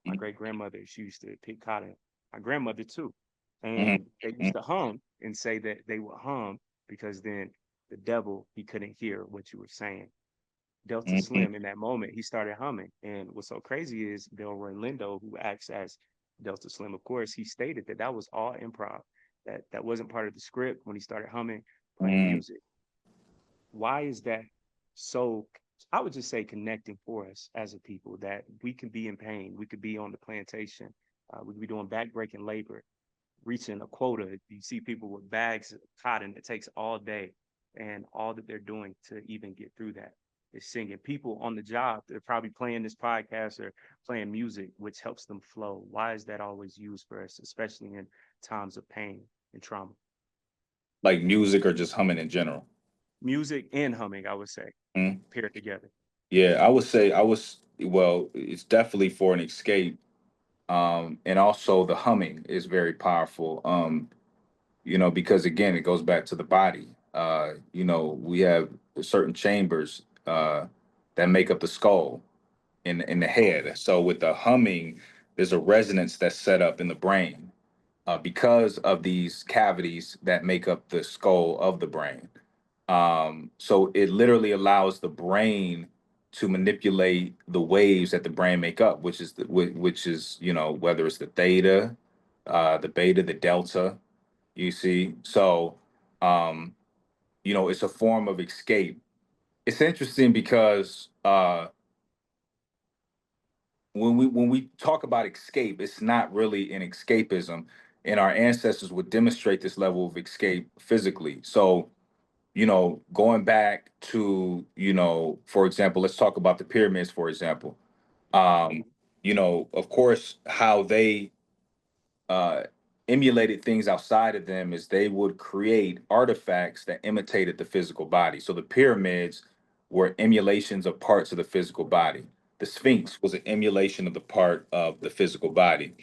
My great grandmother, she used to pick cotton. My grandmother too. Mhm, And they used to hum and say that they would hum because then the devil, he couldn't hear what you were saying. Delta mhm, mhm, Slim, in that moment, he started humming. And what's so crazy is Delroy Lindo, who acts as Delta Slim, of course, he stated that that was all improv, that wasn't part of the script when he started humming, playing mhm. music. Why is that so? I would just say connecting for us as a people that we can be in pain, we could be on the plantation, we could be doing backbreaking labor, reaching a quota. You see people with bags of cotton, it takes all day, and all that they're doing to even get through that is singing. People on the job, they're probably playing this podcast or playing music, which helps them flow. Why is that always used for us, especially in times of pain and trauma? Like music or just humming in general. Music and humming, I would say, Mhm. paired together. Yeah, I would say well, it's definitely for an escape. And also the humming is very powerful. You know, because again, it goes back to the body. You know, we have certain chambers that make up the skull in the head. So with the humming, there's a resonance that's set up in the brain because of these cavities that make up the skull of the brain. So it literally allows the brain to manipulate the waves that the brain make up, which is, you know, whether it's the theta, the beta, the delta. You see, so um, you know, it's a form of escape. It's interesting because when we talk about escape, it's not really an escapism, and our ancestors would demonstrate this level of escape physically. So going back to, for example, let's talk about the pyramids, for example. Um, of course, how they uh, emulated things outside of them is they would create artifacts that imitated the physical body. So the pyramids were emulations of parts of the physical body. The Sphinx was an emulation of the part of the physical body.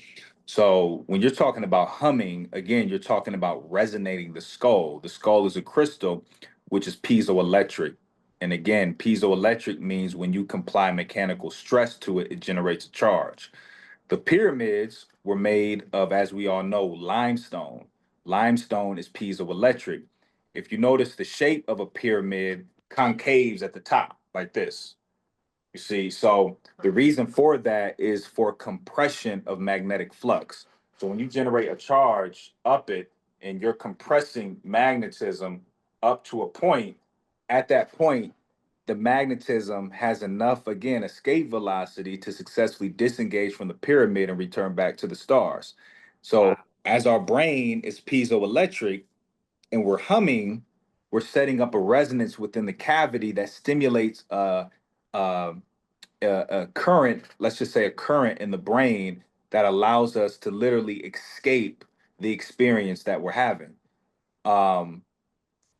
So when you're talking about humming, again, you're talking about resonating the skull. The skull is a crystal, which is piezoelectric. And again, piezoelectric means when you apply mechanical stress to it, it generates a charge. The pyramids were made of, as we all know, limestone. Limestone is piezoelectric. If you notice the shape of a pyramid concaves at the top, like this. You see, so the reason for that is for compression of magnetic flux. So when you generate a charge up it and you're compressing magnetism up to a point, at that point, the magnetism has enough, again, escape velocity to successfully disengage from the pyramid and return back to the stars. So Wow. as our brain is piezoelectric and we're humming, we're setting up a resonance within the cavity that stimulates a a current, let's just say a current in the brain that allows us to literally escape the experience that we're having. Um,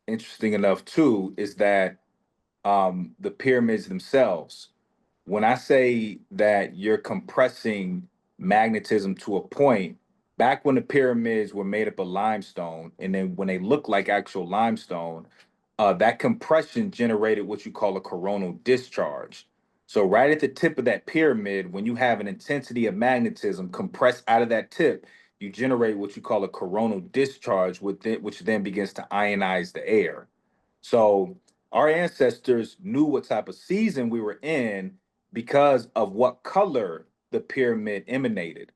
Interesting enough, too, is that the pyramids themselves, when I say that you're compressing magnetism to a point, back when the pyramids were made up of limestone, and then when they look like actual limestone, that compression generated what you call a coronal discharge. So, right at the tip of that pyramid, when you have an intensity of magnetism compressed out of that tip, you generate what you call a coronal discharge, which then begins to ionize the air. So, our ancestors knew what type of season we were in because of what color the pyramid emanated.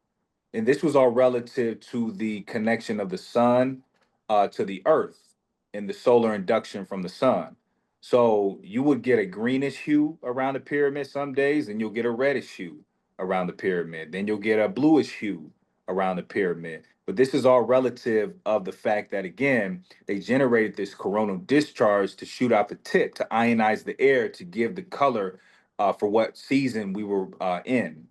And this was all relative to the connection of the sun to the earth and the solar induction from the sun. So you would get a greenish hue around the pyramid some days, and you'll get a reddish hue around the pyramid. Then you'll get a bluish hue around the pyramid. But this is all relative of the fact that, again, they generated this coronal discharge to shoot out the tip, to ionize the air, to give the color for what season we were in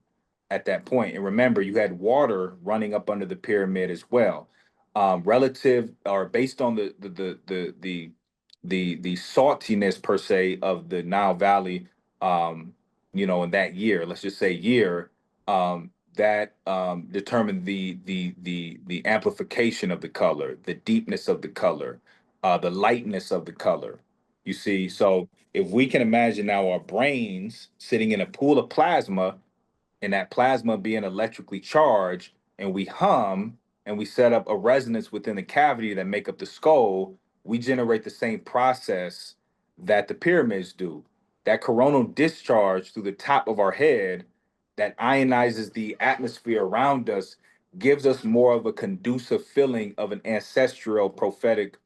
at that point. And remember, you had water running up under the pyramid as well. Relative or based on the saltiness per se of the Nile Valley, in that year, let's just say year, that determined the amplification of the color, the deepness of the color, the lightness of the color. You see, so if we can imagine now our brains sitting in a pool of plasma and that plasma being electrically charged, and we hum and we set up a resonance within the cavity that make up the skull, we generate the same process that the pyramids do. That coronal discharge through the top of our head that ionizes the atmosphere around us gives us more of a conducive feeling of an ancestral prophetic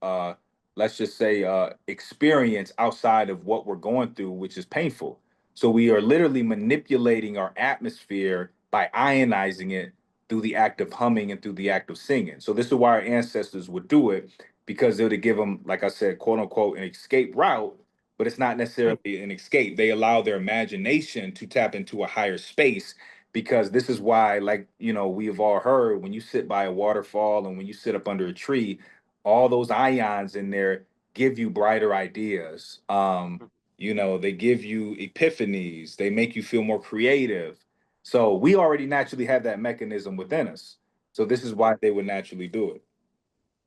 let's just say experience outside of what we're going through, which is painful. So we are literally manipulating our atmosphere by ionizing it through the act of humming and through the act of singing. So this is why our ancestors would do it, because it would give them, like I said, quote unquote, an escape route, but it's not necessarily an escape. They allow their imagination to tap into a higher space, because this is why, like, we have all heard, when you sit by a waterfall and when you sit up under a tree, all those ions in there give you brighter ideas. They give you epiphanies, they make you feel more creative. So we already naturally have that mechanism within us. So this is why they would naturally do it.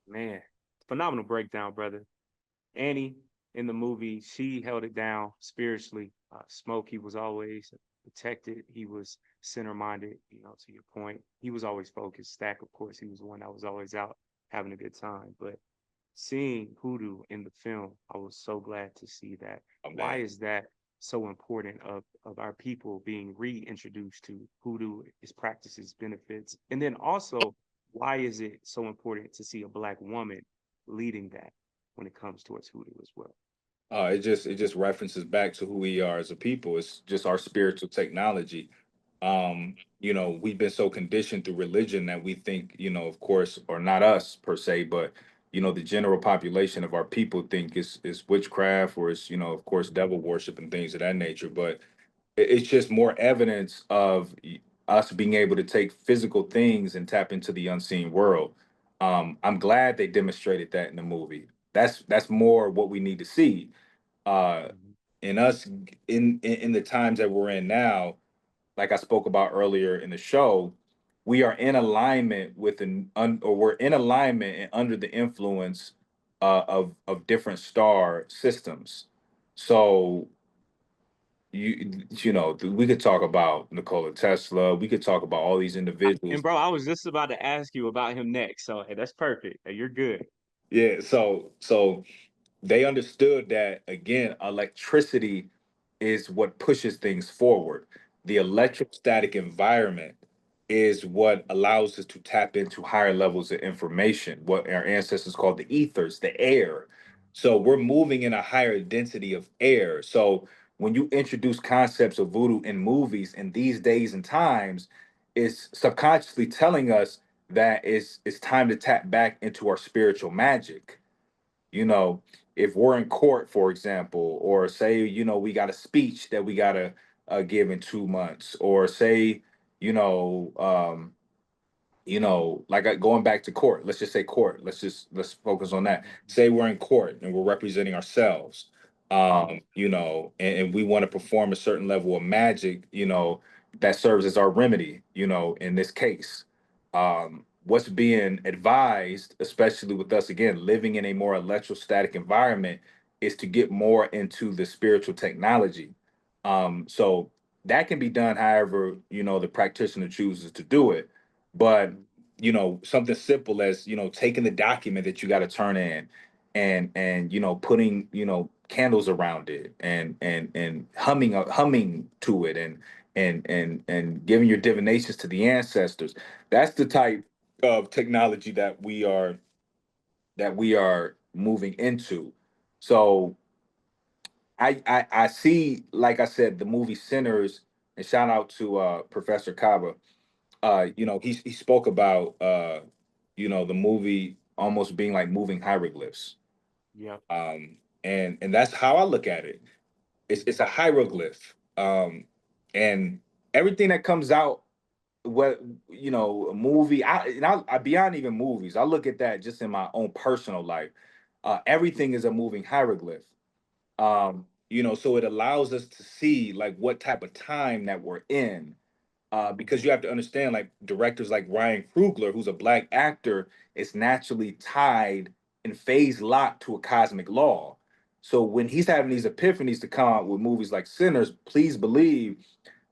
Man, phenomenal breakdown, brother. Annie in the movie, she held it down spiritually. Smokey was always protected. He was center minded, to your point. He was always focused. Stack, of course, he was the one that was always out having a good time. But seeing Hoodoo in the film, I was so glad to see that. Oh, Why man. is that so important of our people being reintroduced to Hoodoo, its practices, benefits? And then also, why is it so important to see a Black woman leading that when it comes towards Hoodoo as well? It just references back to who we are as a people. It's just our spiritual technology. We've been so conditioned through religion that we think, of course, or not us per se, but the general population of our people think is witchcraft, or it's, of course, devil worship and things of that nature. But it's just more evidence of us being able to take physical things and tap into the unseen world. I'm glad they demonstrated that in the movie. That's more what we need to see. Uh, Mhm. in us, in the times that we're in now, like I spoke about earlier in the show, we are in alignment with or we're in alignment and under the influence of different star systems. So we could talk about Nikola Tesla. We could talk about all these And individuals. bro, I was just about to ask you about him next. So hey, that's perfect. Hey, you're good. Yeah. So they understood that, again, electricity is what pushes things forward. The electrostatic environment is what allows us to tap into higher levels of information, what our ancestors called the ethers, the air. So we're moving in a higher density of air. So when you introduce concepts of voodoo in movies in these days and times, it's subconsciously telling us that it's time to tap back into our spiritual magic. you know, if we're in court, for example, or say, we got a speech that we got to give in 2 months, or say, you know, um, like going back to court, let's just say court. Let's focus on that. Say we're in court and we're representing ourselves, Mhm. and we want to perform a certain level of magic, that serves as our remedy, in this case. What's being advised, especially with us again living in a more electrostatic environment, is to get more into the spiritual technology. So that can be done however, the practitioner chooses to do it. But Mhm. something simple as, taking the document that you got to turn in, and putting, candles around it, and humming to it, and giving your divinations to the ancestors. That's the type of technology that we are moving into. So I see, like I said, the movie Sinners, and shout out to Professor Kaba. He spoke about the movie almost being like moving hieroglyphs. Yep. And that's how I look at it. It's a hieroglyph. And everything that comes out, what, a movie, I beyond even movies, I look at that just in my own personal life. Everything is a moving hieroglyph. So it allows us to see like what type of time that we're in, Mhm. because you have to understand, like, directors like Ryan Coogler, who's a black actor, is naturally tied and phase locked to a cosmic law. So when he's having these epiphanies to come out with movies like Sinners, please believe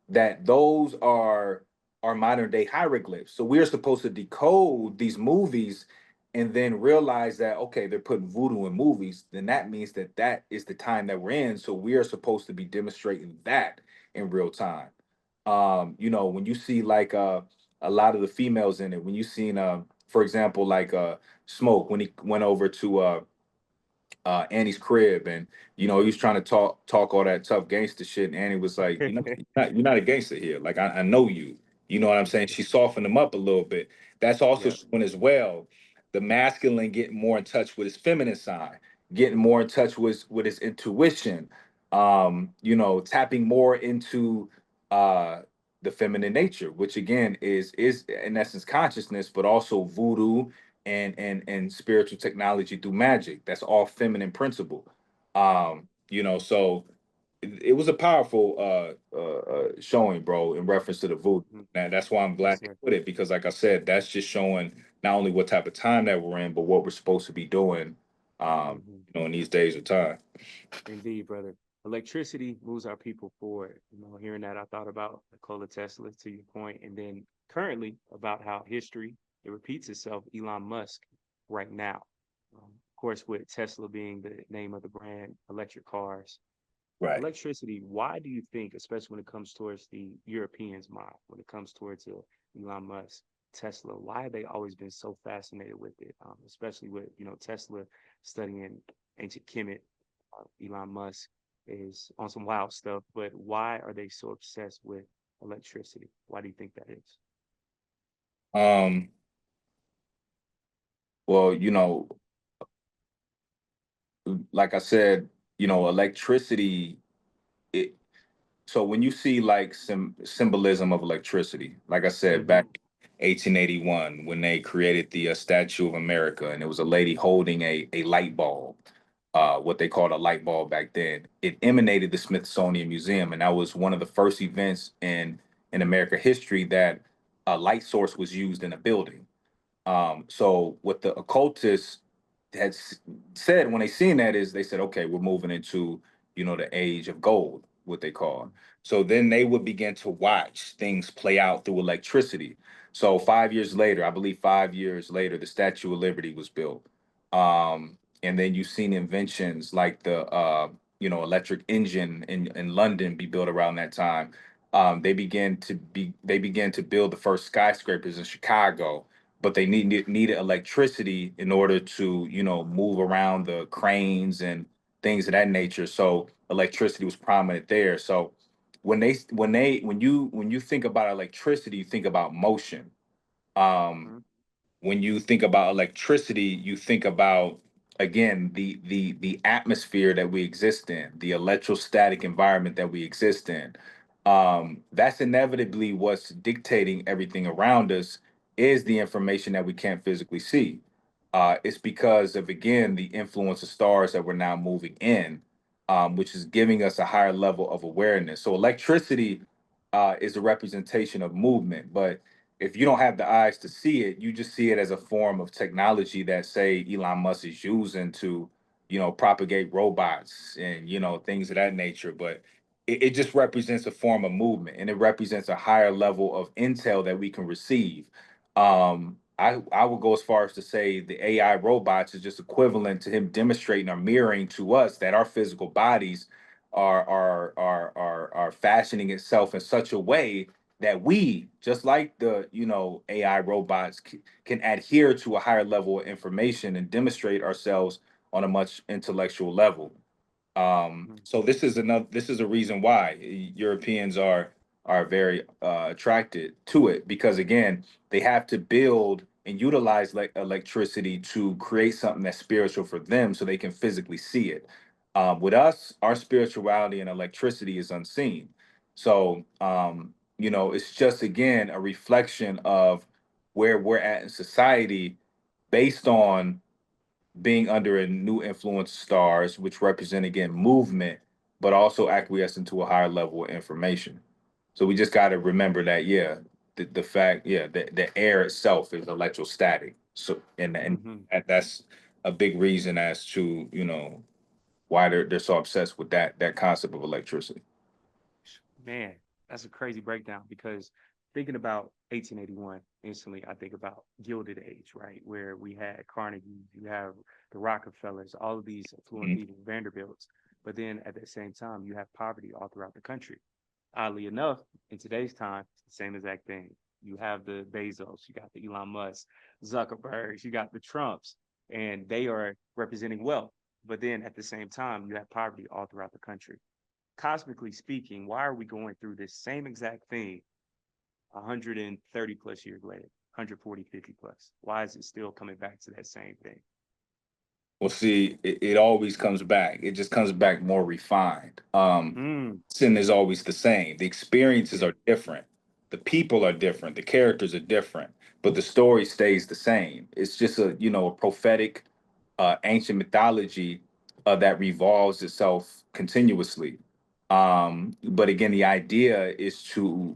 that those are modern day hieroglyphs. So we're supposed to decode these movies and then realize that, okay, they're putting voodoo in movies, then that means that that is the time that we're in. So we are supposed to be demonstrating that in real time. When you see like a lot of the females in it, when you seen for example, like Smoke, when he went over to Annie's crib, and he was trying to talk all that tough gangster shit, and Annie was like, you're not a gangster here. Like, I know you. You know what I'm saying? She softened him up a little bit. That's also Yep. showing as well the masculine getting more in touch with his feminine side, getting more in touch with his intuition, tapping more into uh the feminine nature, which again is in essence consciousness, but also voodoo and spiritual technology through magic. That's all feminine principle. So it was a powerful showing, bro, in reference to the voodoo. Mhm. And that's why I'm Yes, glad they sir. put it, because like I said, that's just showing not only what type of time that we're in, but what we're supposed to be doing Mhm. in these days of time. Indeed, brother. Electricity moves our people forward. Hearing that, I thought about Nikola Tesla, to your point, and then currently about how history it repeats itself. Elon Musk right now, of course, with Tesla being the name of the brand, electric cars, Right. electricity. Why do you think, especially when it comes towards the Europeans' mind, when it comes towards Elon Musk, Tesla, why have they always been so fascinated with it? Especially with Tesla studying ancient Kemet, Elon Musk is on some wild stuff, but why are they so obsessed with electricity? Why do you think that is? Um, well, like I said, electricity, it, so when you see like symbolism of electricity, like I said, Mm-hmm. back 1881, when they created the Statue of America, and it was a lady holding a light bulb, what they called a light bulb back then. It emanated the Smithsonian Museum, and that was one of the first events in America history that a light source was used in a building. So what the occultists had said when they seen that is they said, okay, we're moving into, the age of gold, what they call. So then they would begin to watch things play out through electricity. So 5 years later, I believe 5 years later, the Statue of Liberty was built. And then you've seen inventions like the electric engine in London be built around that time. They began to build the first skyscrapers in Chicago, but they needed electricity in order to move around the cranes and things of that nature. So electricity was prominent there. So when you think about electricity, you think about motion. um Mm-hmm. when you think about electricity, you think about, again, the atmosphere that we exist in, the electrostatic environment that we exist in. That's inevitably what's dictating everything around us, is the information that we can't physically see. It's because of, again, the influence of stars that we're now moving in, which is giving us a higher level of awareness. So electricity is a representation of movement, but if you don't have the eyes to see it, you just see it as a form of technology that, say, Elon Musk is using to, propagate robots and, things of that nature. But it just represents a form of movement, and it represents a higher level of intel that we can receive. I would go as far as to say the AI robots is just equivalent to him demonstrating or mirroring to us that our physical bodies are fashioning itself in such a way that we, just like the AI robots, can adhere to a higher level of information and demonstrate ourselves on a much intellectual level. So this is a reason why Europeans are very attracted to it, because again, they have to build and utilize like electricity to create something that's spiritual for them so they can physically see it. With us, our spirituality and electricity is unseen. So it's just, again, a reflection of where we're at in society, based on being under a new influence of stars, which represent, again, movement, but also acquiescing to a higher level of information. So we just got to remember that, yeah, the fact, yeah, the air itself is electrostatic. So and Mm-hmm. that's a big reason as to why they're so obsessed with that concept of electricity. Man, that's a crazy breakdown because thinking about 1881, instantly I think about Gilded Age, right? Where we had Carnegie, you have the Rockefellers, all of these affluent Mhm. people, Vanderbilts. But then at the same time, you have poverty all throughout the country. Oddly enough, in today's time, it's the same exact thing. You have the Bezos, you got the Elon Musk, Zuckerbergs, you got the Trumps, and they are representing wealth. But then at the same time, you have poverty all throughout the country. Cosmically speaking, why are we going through this same exact thing 130 plus years later, 140, 50 plus? Why is it still coming back to that same thing? Well, see, it always comes back. It just comes back more refined. Mm, Sin is always the same. The experiences yeah. are different. The people are different. The characters are different, but the story stays the same. It's just a prophetic, ancient mythology that revolves itself continuously. But again, the idea is to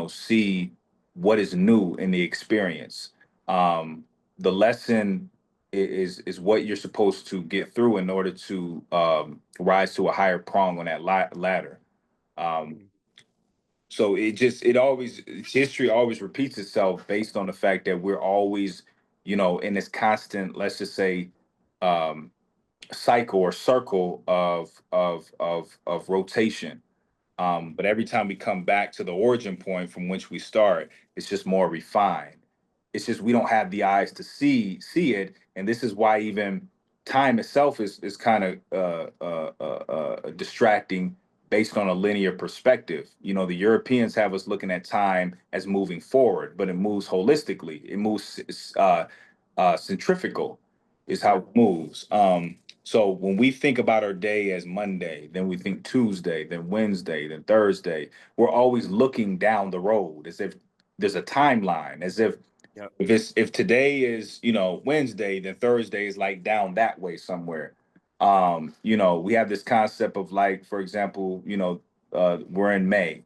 see what is new in the experience. Um, the lesson is what you're supposed to get through in order to rise to a higher prong on that ladder. Um, Mm, so it always, history always repeats itself based on the fact that we're always, in this constant, let's just say, um, cycle or circle of rotation. But every time we come back to the origin point from which we start, it's just more refined. It's just we don't have the eyes to see it, and this is why even time itself is kind of distracting based on a linear perspective. The Europeans have us looking at time as moving forward, but it moves holistically. It moves centrifugal, is how yeah. it moves. So when we think about our day as Monday, then we think Tuesday, then Wednesday, then Thursday, we're always looking down the road as if there's a timeline, as Yep. if today is, Wednesday, then Thursday is like down that way somewhere. We have this concept of, like, for example, we're in May.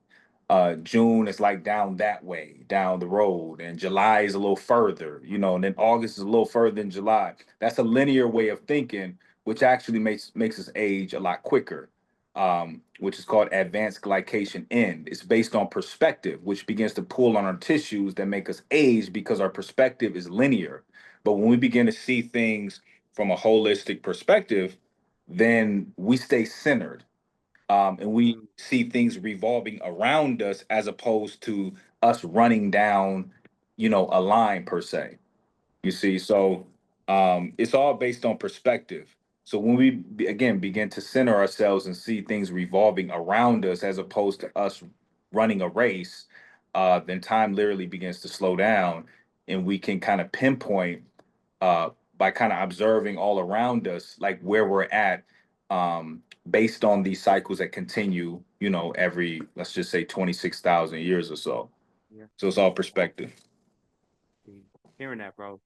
June is like down that way, down the road, and July is a little further, and then August is a little further than July. That's a linear way of thinking, which actually makes us age a lot quicker. Which is called advanced glycation end. It's based on perspective, which begins to pull on our tissues that make us age because our perspective is linear. But when we begin to see things from a holistic perspective, then we stay centered, and we Mm, see things revolving around us as opposed to us running down, a line per se. You see, so it's all based on perspective. So when we again begin to center ourselves and see things revolving around us as opposed to us running a race, then time literally begins to slow down, and we can kind of pinpoint, by kind of observing all around us, like where we're at, based on these cycles that continue, every, let's just say, 26,000 years or so. yeah. So it's all perspective. Mm. Hearing that, bro,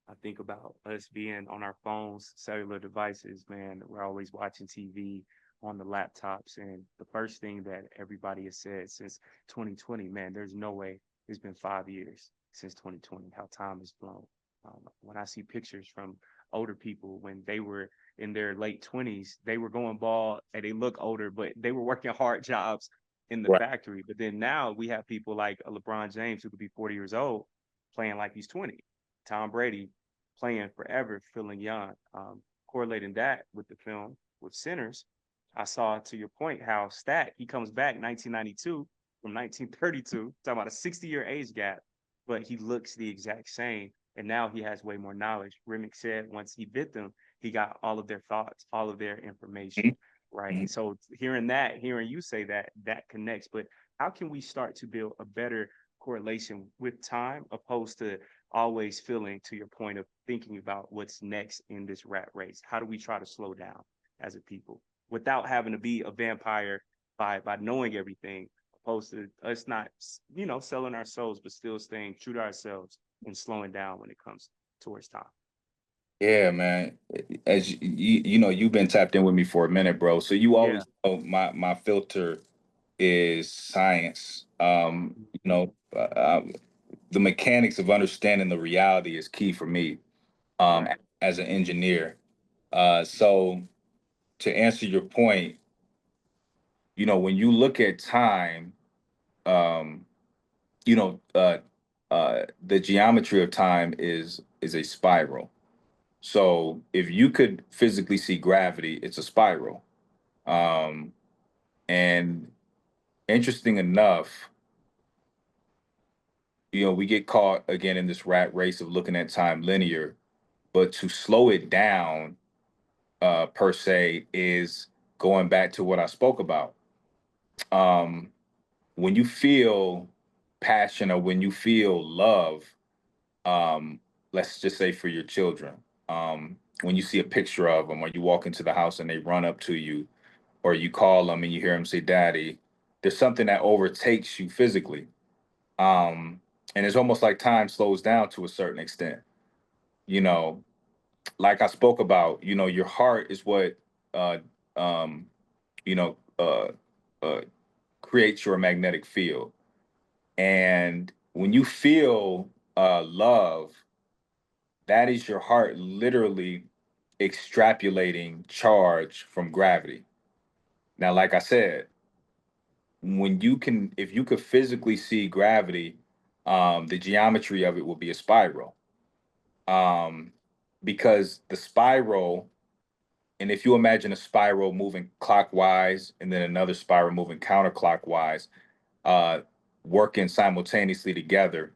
I think about us being on our phones, cellular devices, man. We're always watching TV on the laptops. And the first thing that everybody has said since 2020, man, there's no way it's been 5 years since 2020, how time has flown. When I see pictures from older people when they were in their late 20s, they were going bald and they look older, but they were working hard jobs in the Right. factory. But then now we have people like LeBron James who could be 40 years old playing like he's 20. Tom Brady playing forever, feeling young. Correlating that with the film with Sinners, I saw, to your point, how Stat, he comes back 1992 from 1932, talking about a 60-year age gap, but he looks the exact same. And now he has way more knowledge. Remick said once he bit them, he got all of their thoughts, all of their information, right? Mhm. So hearing that, hearing you say that, that connects. But how can we start to build a better correlation with time opposed to always feeling, to your point of thinking about what's next in this rat race? How do we try to slow down as a people without having to be a vampire by knowing everything, opposed to us not, selling our souls, but still staying true to ourselves and slowing down when it comes towards time? Yeah, man. As you've been tapped in with me for a minute, bro. So you Yeah. always know my filter is science. The mechanics of understanding the reality is key for me, Right. as an engineer. So to answer your point, when you look at time, um, you know, uh, the geometry of time is a spiral. So if you could physically see gravity, it's a spiral. Um, and interesting enough, we get caught again in this rat race of looking at time linear, but to slow it down, per se, is going back to what I spoke about. Um, when you feel passion or when you feel love, um, let's just say for your children, when you see a picture of them or you walk into the house and they run up to you, or you call them and you hear them say daddy, there's something that overtakes you physically. um, and it's almost like time slows down to a certain extent. you know like I spoke about, your heart is what, uh, um, you know uh, uh, creates your magnetic field. And when you feel love, that is your heart literally extrapolating charge from gravity. Now, like I said, if you could physically see gravity, the geometry of it will be a spiral. Um, because the spiral, and if you imagine a spiral moving clockwise and then another spiral moving counterclockwise, uh, working simultaneously together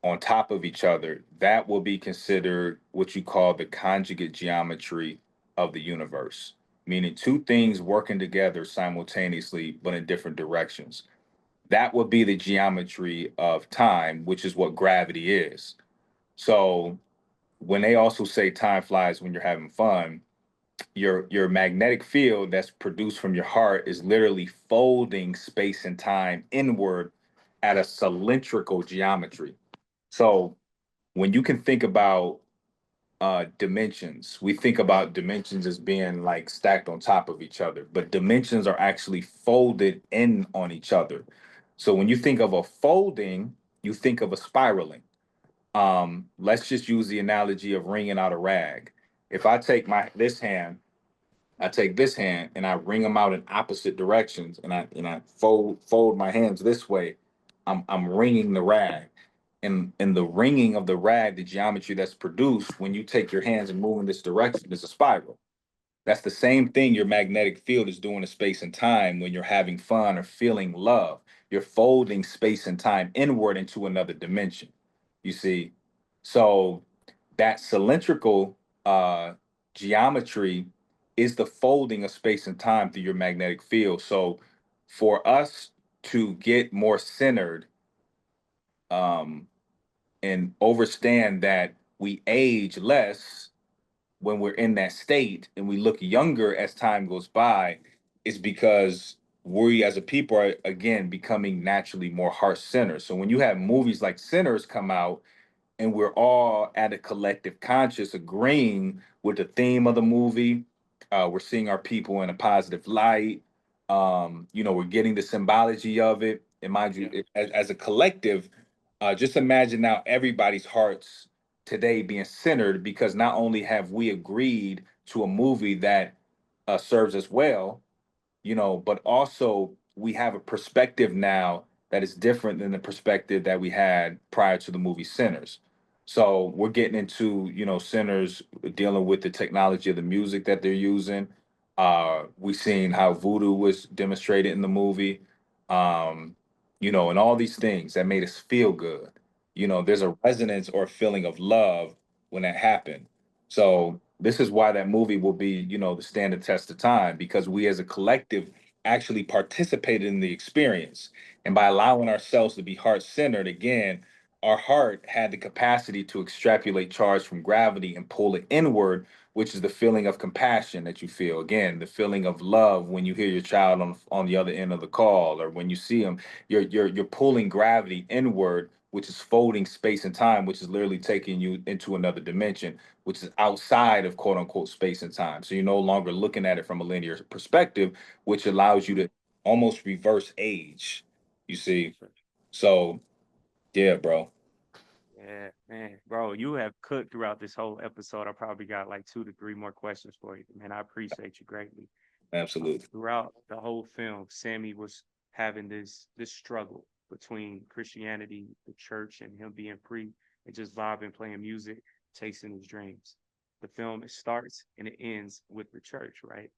on top of each other, that will be considered what you call the conjugate geometry of the universe, meaning two things working together simultaneously but in different directions. That would be the geometry of time, which is what gravity is. So when they also say time flies when you're having fun, your magnetic field that's produced from your heart is literally folding space and time inward at a cylindrical geometry. So when you can think about dimensions, we think about dimensions as being like stacked on top of each other, but dimensions are actually folded in on each other. So when you think of a folding, you think of a spiraling. Let's just use the analogy of wringing out a rag. If I take I take this hand and I wring them out in opposite directions, and I fold my hands this way. I'm wringing the rag, and in the wringing of the rag, the geometry that's produced when you take your hands and move in this direction is a spiral. That's the same thing your magnetic field is doing to space and time when you're having fun or feeling love. You're folding space and time inward into another dimension. You see, so that cylindrical geometry is the folding of space and time through your magnetic field. So for us to get more centered, um, and understand that we age less when we're in that state and we look younger as time goes by, is because we as a people are again becoming naturally more heart centered. So when you have movies like Sinners come out, and we're all at a collective conscious agreeing with the theme of the movie. We're seeing our people in a positive light. We're getting the symbology of it. And mind you, as a collective, just imagine now everybody's hearts today being centered because not only have we agreed to a movie that serves us well, but also we have a perspective now that is different than the perspective that we had prior to the movie Sinners. So we're getting into, Sinners dealing with the technology of the music that they're using. We've seen how voodoo was demonstrated in the movie, and all these things that made us feel good. There's a resonance or a feeling of love when that happened. So this is why that movie will be, the stand the test of time because we as a collective actually participated in the experience. And by allowing ourselves to be heart centered again, our heart had the capacity to extrapolate charge from gravity and pull it inward, which is the feeling of compassion that you feel. Again, the feeling of love when you hear your child on the other end of the call, or when you see them, you're pulling gravity inward, which is folding space and time, which is literally taking you into another dimension, which is outside of quote unquote space and time. So you're no longer looking at it from a linear perspective, which allows you to almost reverse age. You see? So yeah, bro. Yeah, man, bro, you have cooked throughout this whole episode. I probably got like 2 to 3 more questions for you, man. I appreciate you greatly. Absolutely. Throughout the whole film, Sammy was having this struggle between Christianity, the church, and him being free and just vibing, playing music, chasing his dreams. The film, it starts and it ends with the church, right?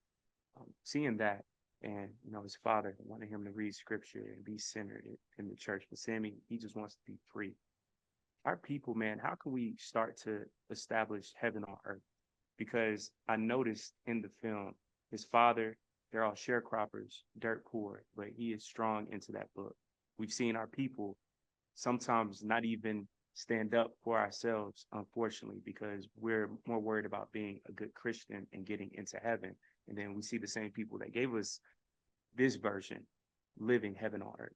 Seeing that, and his father wanted him to read scripture and be centered in the church, but Sammy, he just wants to be free. Our people, man, how can we start to establish heaven on earth? Because I noticed in the film, his father, they're all sharecroppers, dirt poor, but he is strong into that book. We've seen our people sometimes not even stand up for ourselves, unfortunately, because we're more worried about being a good Christian and getting into heaven. And then we see the same people that gave us this version living heaven on earth.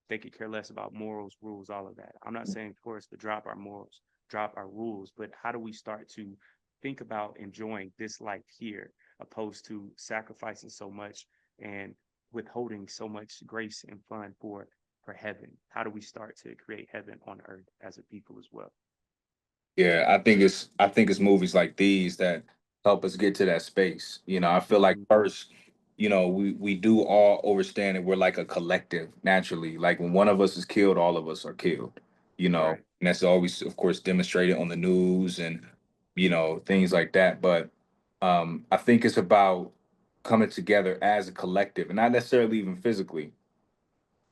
They could care less about morals, rules, all of that. I'm not saying for us to drop our morals, drop our rules, but how do we start to think about enjoying this life here, opposed to sacrificing so much and withholding so much grace and fun for heaven? How do we start to create heaven on earth as a people as well? Yeah, I think it's movies like these that help us get to that space. I feel like Hmm. first, we do all understand that we're like a collective naturally. Like when one of us is killed, all of us are killed. Right. And that's always, of course, demonstrated on the news and things like that. But I think it's about coming together as a collective, and not necessarily even physically.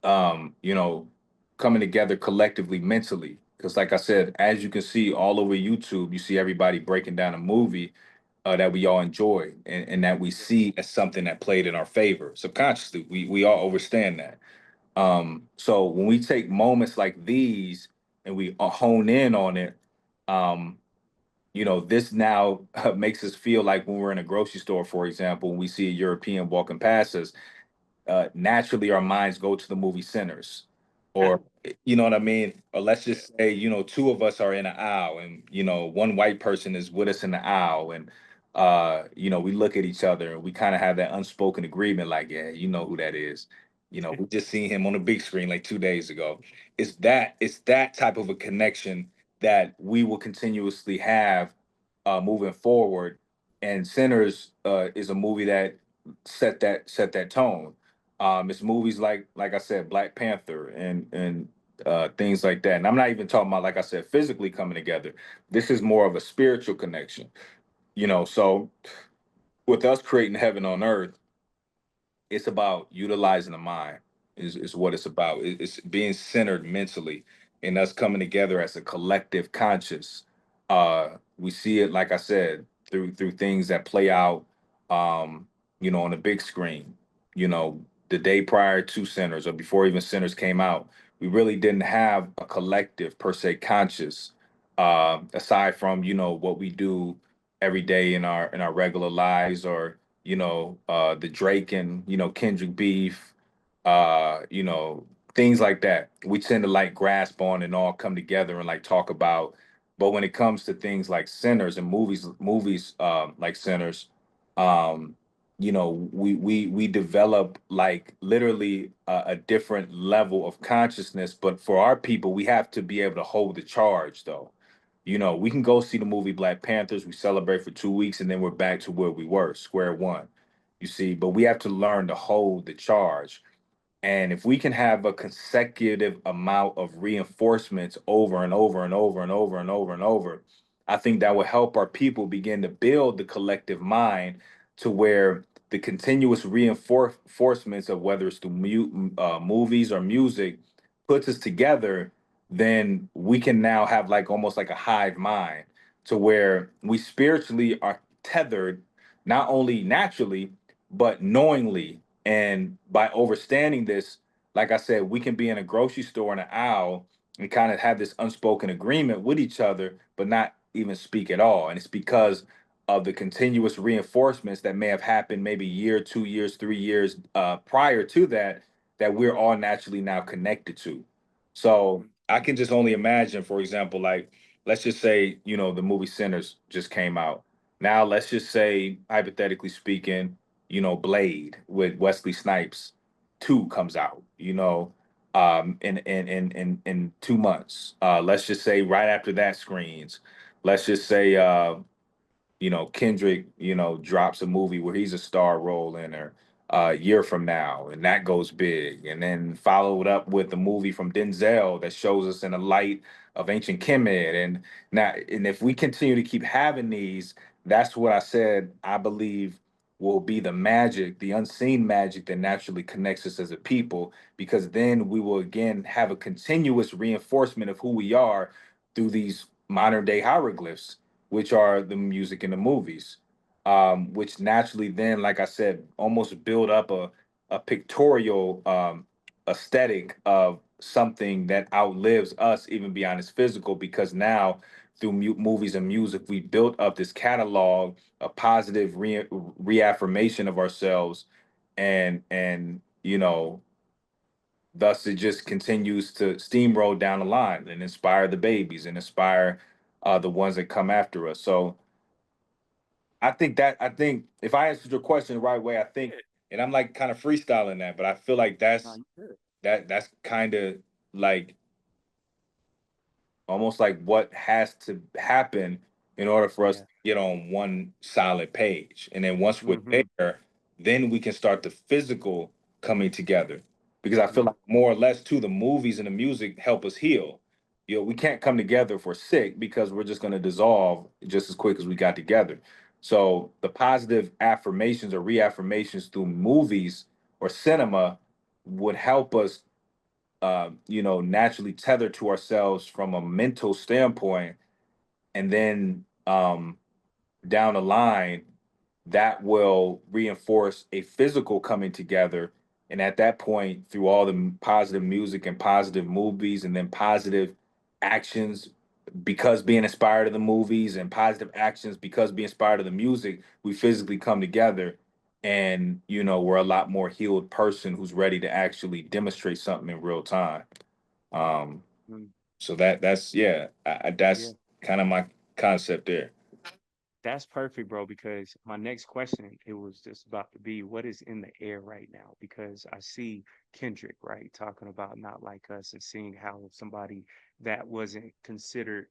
um, you know, coming together collectively mentally. Because, like I said, as you can see all over YouTube, you see everybody breaking down a movie that we all enjoy and that we Yeah. see as something that played in our favor. Subconsciously, we all understand that. So when we take moments like these and we hone in on it, um, this now makes us feel like when we're in a grocery store, for example, when we see a European walking past us, naturally our minds go to the movie Sinners, or you know what I mean. Or let's Yeah. just say, two of us are in an aisle, and one white person is with us in the aisle, and we look at each other and we kind of have that unspoken agreement, like, yeah, you know who that is. We just seen him on the big screen like 2 days ago. It's that type of a connection that we will continuously have moving forward. And Sinners is a movie that set that tone. It's movies like I said, Black Panther and things like that. And I'm not even talking about, like I said, physically coming together. This is more of a spiritual connection. So with us creating heaven on earth, it's about utilizing the mind is what it's about. It's being centered mentally and us coming together as a collective conscious. We see it, like I said, through things that play out, on the big screen. The day prior to Sinners or before even Sinners came out, we really didn't have a collective per se conscious, aside from what we do every day in our regular lives, or the Drake and Kendrick beef, things like that. We tend to like grasp on and all come together and like talk about. But when it comes to things like Sinners and movies like Sinners, um, we develop like literally a different level of consciousness. But for our people, we have to be able to hold the charge, though. We can go see the movie Black Panthers. We celebrate for 2 weeks, and then we're back to where we were, square one. You see, but we have to learn to hold the charge. And if we can have a consecutive amount of reinforcements over and over and over and over and over and over, I think that will help our people begin to build the collective mind to where the continuous reinforcements of whether it's through movies or music puts us together, then we can now have like almost like a hive mind to where we spiritually are tethered, not only naturally, but knowingly. And by understanding this, like I said, we can be in a grocery store in an aisle and kind of have this unspoken agreement with each other, but not even speak at all. And it's because of the continuous reinforcements that may have happened maybe a year, 2 years, 3 years prior to that, that we're all naturally now connected to. So I can just only imagine, for example, like let's just say, the movie Sinners just came out. Now let's just say, hypothetically speaking, Blade with Wesley Snipes 2 comes out, in 2 months. Let's just say right after that screens. Let's just say Kendrick, drops a movie where he's a star role in, or a year from now, and that goes big. And then followed up with a movie from Denzel that shows us in the light of ancient Kemet. And if we continue to keep having these, that's what I said, I believe will be the magic, the unseen magic that naturally connects us as a people, because then we will again have a continuous reinforcement of who we are through these modern day hieroglyphs, which are the music and the movies, which naturally then, like I said, almost build up a pictorial aesthetic of something that outlives us even beyond its physical, because now through movies and music, we built up this catalog, a positive reaffirmation of ourselves, and thus it just continues to steamroll down the line and inspire the babies and inspire the ones that come after us. So I think if I answered your question the right way, I think, Yeah. and I'm like kind of freestyling that, but I feel like No, that's you good. that's kind of like almost like what has to happen in order for us to Yeah. get on one solid page. And then once we're Mm-hmm. there, then we can start the physical coming together. Because I feel Mm-hmm. like more or less too, the movies and the music help us heal. We can't come together if we're sick, because we're just going to dissolve just as quick as we got together. So the positive affirmations or reaffirmations through movies or cinema would help us, naturally tether to ourselves from a mental standpoint. And then down the line, that will reinforce a physical coming together. And at that point, through all the positive music and positive movies and then positive actions, because being inspired of the movies and positive actions, because being inspired of the music, we physically come together, and we're a lot more healed person who's ready to actually demonstrate something in real time. Um, Mm, so that's yeah, yeah. that's kind of my concept there. That's perfect, bro, because my next question, it was just about to be, what is in the air right now? Because I see Kendrick, right, talking about not like us and seeing how somebody that wasn't considered,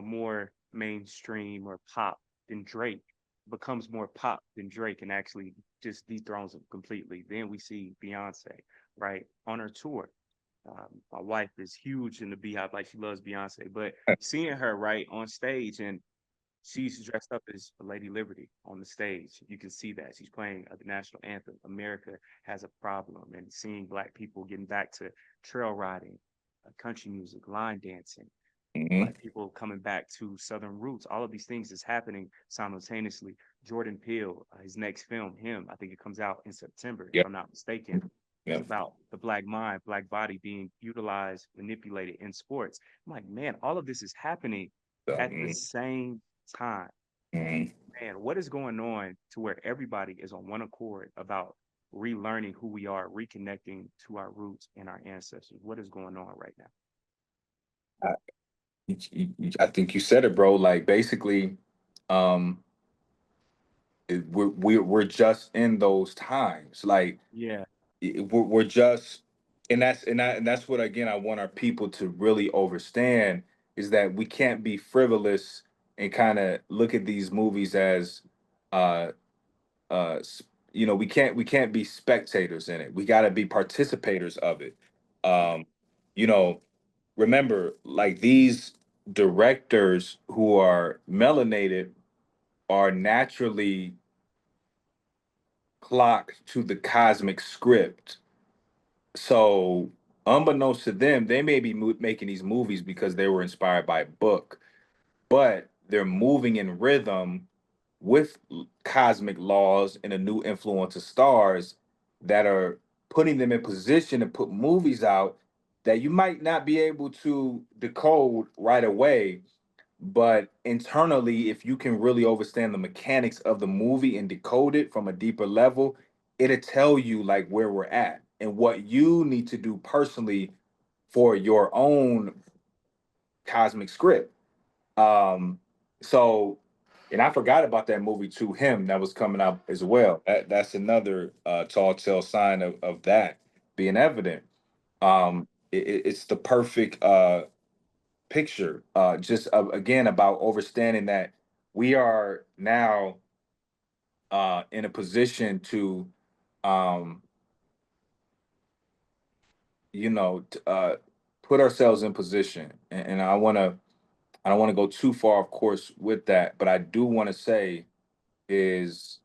more mainstream or pop than Drake becomes more pop than Drake and actually just dethrones him completely. Then we see Beyonce, right, on her tour. My wife is huge in the Beehive, like she loves Beyonce, but seeing her right on stage and she's dressed up as Lady Liberty on the stage. You can see that she's playing the national anthem. America has a problem, and seeing Black people getting back to trail riding, country music, line dancing, Hmm. Black people coming back to Southern roots. All of these things is happening simultaneously. Jordan Peele, his next film, him, I think it comes out in September, if Yep. I'm not mistaken. It's Yep. about the Black mind, Black body being utilized, manipulated in sports. I'm like, man, all of this is happening So, at the same time. mhm. Man, what is going on to where everybody is on one accord about relearning who we are, reconnecting to our roots and our ancestors? What is going on right now? I, I think you said it, bro. Like basically, um, we're just in those times. Like Yeah. we're just, and that's what again I want our people to really understand is that we can't be frivolous and kind of look at these movies as uh uh s- we can't be spectators in it. We got to be participators of it. Yeah. um you know Remember, like, these directors who are melanated are naturally clocked to the cosmic script. So, unbeknownst to them, they may be making these movies because they were inspired by a book, but they're moving in rhythm with cosmic laws and a new influence of stars that are putting them in position to put movies out that you might not be able to decode right away. But internally, if you can really understand the mechanics of the movie and decode it from a deeper level, it'll tell you like where we're at and what you need to do personally for your own cosmic script. Um, so, and I forgot about that movie to him that was coming out as well. That's another tall tale sign of that being evident. It's the perfect picture, just again about understanding that we are now in a position to, um, put ourselves in position. And I don't want to go too far, of course, with that, but I do want to say is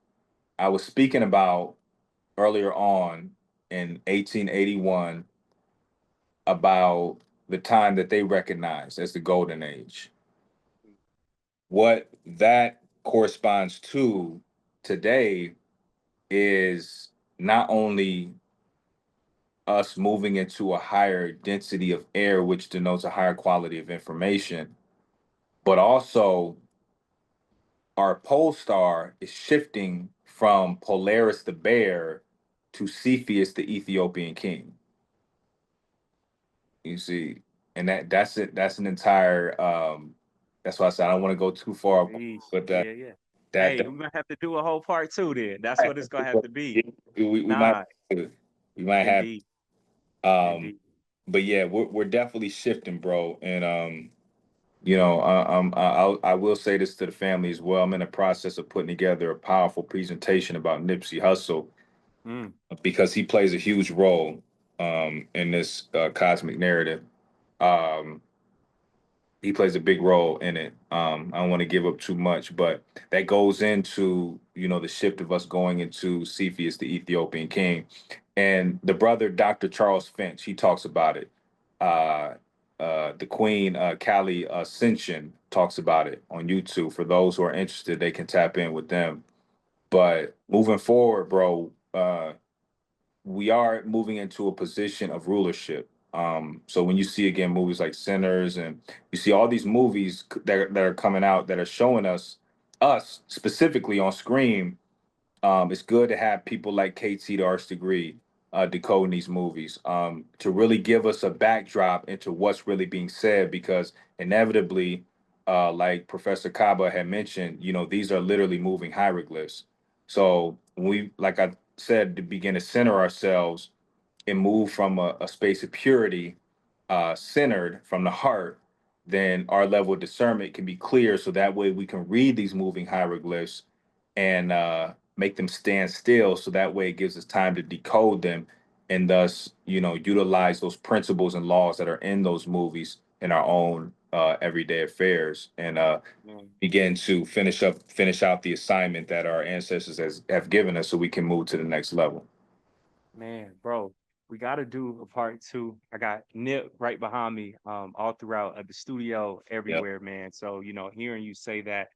I was speaking about earlier on in 1881 about the time that they recognized as the golden age. What that corresponds to today is not only us moving into a higher density of air, which denotes a higher quality of information, but also our pole star is shifting from Polaris the bear to Cepheus the Ethiopian king. You see, and that's it. That's an entire. That's why I said I don't want to go too far, Yeesh. but Yeah, yeah. that, Hey, that we're gonna have to do a whole part two then. That's what it's gonna have to be. we might Nah, we might have. indeed, Um, indeed. but yeah, we're definitely shifting, bro. And I will say this to the family as well. I'm in the process of putting together a powerful presentation about Nipsey Hussle Mm, because he plays a huge role in this cosmic narrative. Um, he plays a big role in it. I don't want to give up too much, but that goes into the shift of us going into Cepheus, the Ethiopian king, and the brother Dr. Charles Finch. He talks about it. Uh, the Queen Callie Ascension talks about it on YouTube. For those who are interested, they can tap in with them. But moving forward, bro, we are moving into a position of rulership. So when you see again movies like Sinners, and you see all these movies that are coming out that are showing us specifically on screen, it's good to have people like KT to Arts Degree decoding these movies to really give us a backdrop into what's really being said, because inevitably, like Professor Kaba had mentioned, these are literally moving hieroglyphs. So like I said, to begin to center ourselves and move from a space of purity, centered from the heart, then our level of discernment can be clear. So that way we can read these moving hieroglyphs and make them stand still. So that way it gives us time to decode them, and thus, utilize those principles and laws that are in those movies in our own everyday affairs, and Man, begin to finish out the assignment that our ancestors have given us, so we can move to the next level. man, bro, we got to do a part two. I got Nip right behind me, all throughout the studio, Yep, everywhere, man. So, hearing you say that,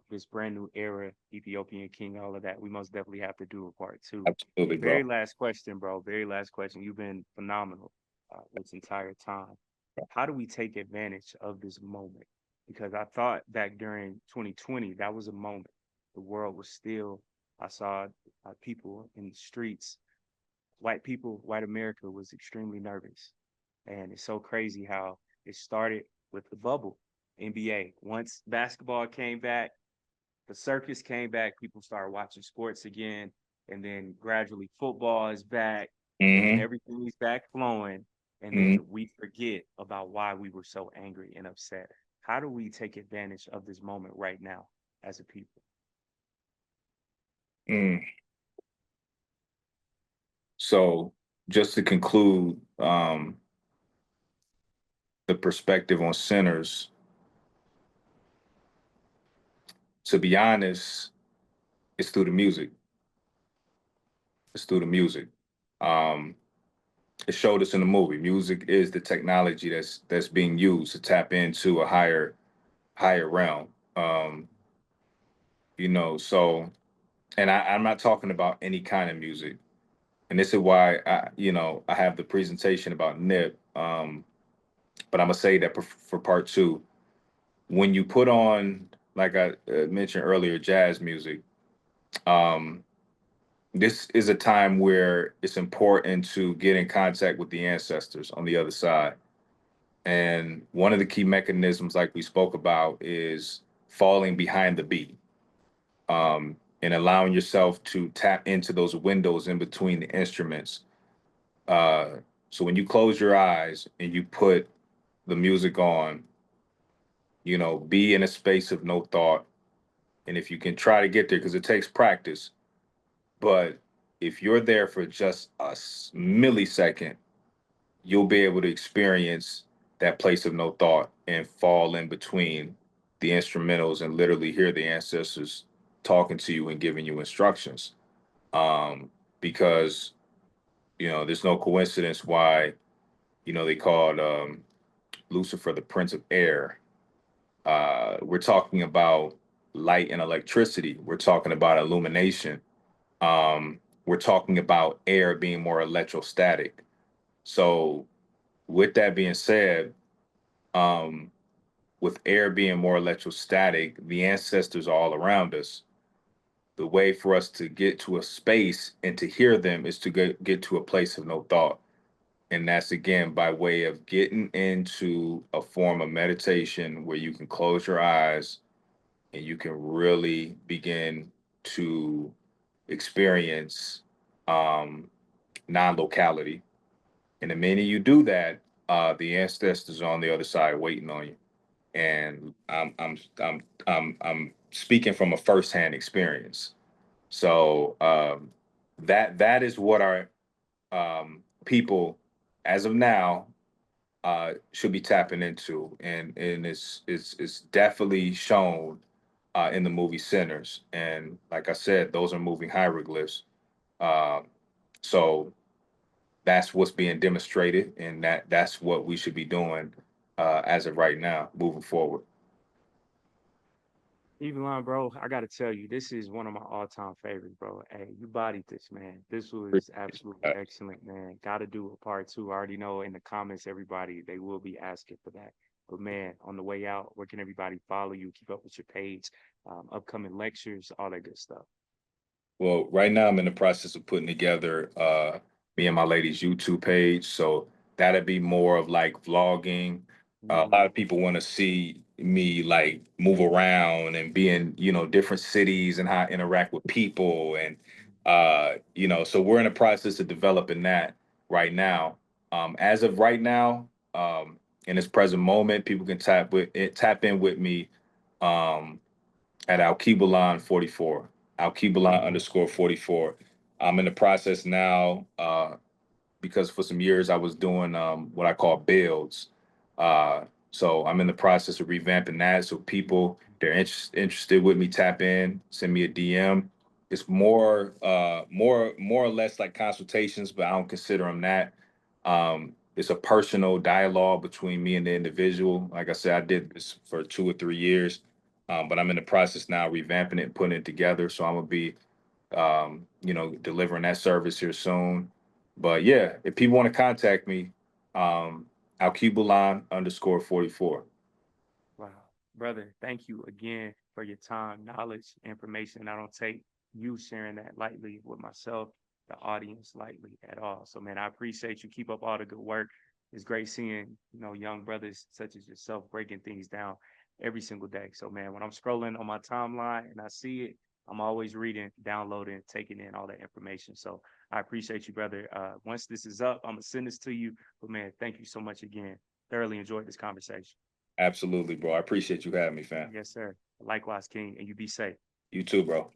this brand new era, Ethiopian king, all of that, we most definitely have to do a part two. absolutely, Very bro. last question, bro. Very last question. You've been phenomenal this entire time. How do we take advantage of this moment? Because I thought back during 2020, that was a moment. The world was still, I saw people in the streets, white people, white America was extremely nervous. And it's so crazy how it started with the bubble, NBA. Once basketball came back, the circus came back, people started watching sports again. And then gradually football is back, and Hmm. everything's back flowing. And Hmm. then we forget about why we were so angry and upset. How do we take advantage of this moment right now as a people? Mm. So just to conclude, the perspective on sinners, to be honest, it's through the music. It's through the music. Um, it showed us in the movie. Music is the technology that's being used to tap into a higher realm. So, and I'm not talking about any kind of music. And this is why I have the presentation about Nip. But I'm gonna say that for part two, when you put on, like I mentioned earlier, jazz music, um, this is a time where it's important to get in contact with the ancestors on the other side. And one of the key mechanisms, like we spoke about, is falling behind the beat, and allowing yourself to tap into those windows in between the instruments. Uh, so when you close your eyes and you put the music on, be in a space of no thought. And if you can try to get there, because it takes practice, but if you're there for just a millisecond, you'll be able to experience that place of no thought and fall in between the instrumentals and literally hear the ancestors talking to you and giving you instructions. Because there's no coincidence why they called Lucifer the Prince of Air. We're talking about light and electricity. We're talking about illumination. We're talking about air being more electrostatic. So, with that being said, um, with air being more electrostatic, the ancestors are all around us. The way for us to get to a space and to hear them is to get to a place of no thought. And that's again by way of getting into a form of meditation where you can close your eyes and you can really begin to experience um, non-locality. And the minute you do that, the ancestors are on the other side waiting on you. And I'm speaking from a firsthand experience. So that is what our people, as of now, should be tapping into, and it's definitely shown in the movie Sinners. And like I said, those are moving hieroglyphs. Uh, so that's what's being demonstrated, and that's what we should be doing as of right now, moving forward. Evelyn, bro, I gotta tell you, this is one of my all-time favorites, bro. Hey, you bodied this, man. This was absolutely excellent, man. Gotta do a part two. I already know in the comments, everybody, they will be asking for that. But man, on the way out, where can everybody follow you, keep up with your page, upcoming lectures, all that good stuff? Well, right now I'm in the process of putting together me and my lady's YouTube page. So that'd be more of like vlogging. A lot Mm, of people want to see me like move around and be in, different cities and how I interact with people. And so we're in the process of developing that right now. As of right now, in this present moment, people can tap in with me. Um, at Alkebulan 44, Alkebulan underscore 44. I'm in the process now because for some years I was doing what I call builds. So I'm in the process of revamping that. So people they're interested with me, tap in, send me a DM. It's more or less like consultations, but I don't consider them that. It's a personal dialogue between me and the individual. Like I said, I did this for 2 or 3 years, but I'm in the process now revamping it and putting it together. So I'm gonna be delivering that service here soon. But yeah, if people want to contact me, Alkebulan underscore 44. wow. Brother, thank you again for your time, knowledge, information. I don't take you sharing that lightly with myself, the audience lightly at all. So, man, I appreciate you. Keep up all the good work. It's great seeing, young brothers such as yourself breaking things down every single day. So, man, when I'm scrolling on my timeline and I see it, I'm always reading, downloading, taking in all that information. So I appreciate you, brother. Once this is up, I'm gonna send this to you. But man, thank you so much again. Thoroughly enjoyed this conversation. Absolutely, bro. I appreciate you having me, fam. Yes, sir. Likewise, King, and you be safe. You too, bro.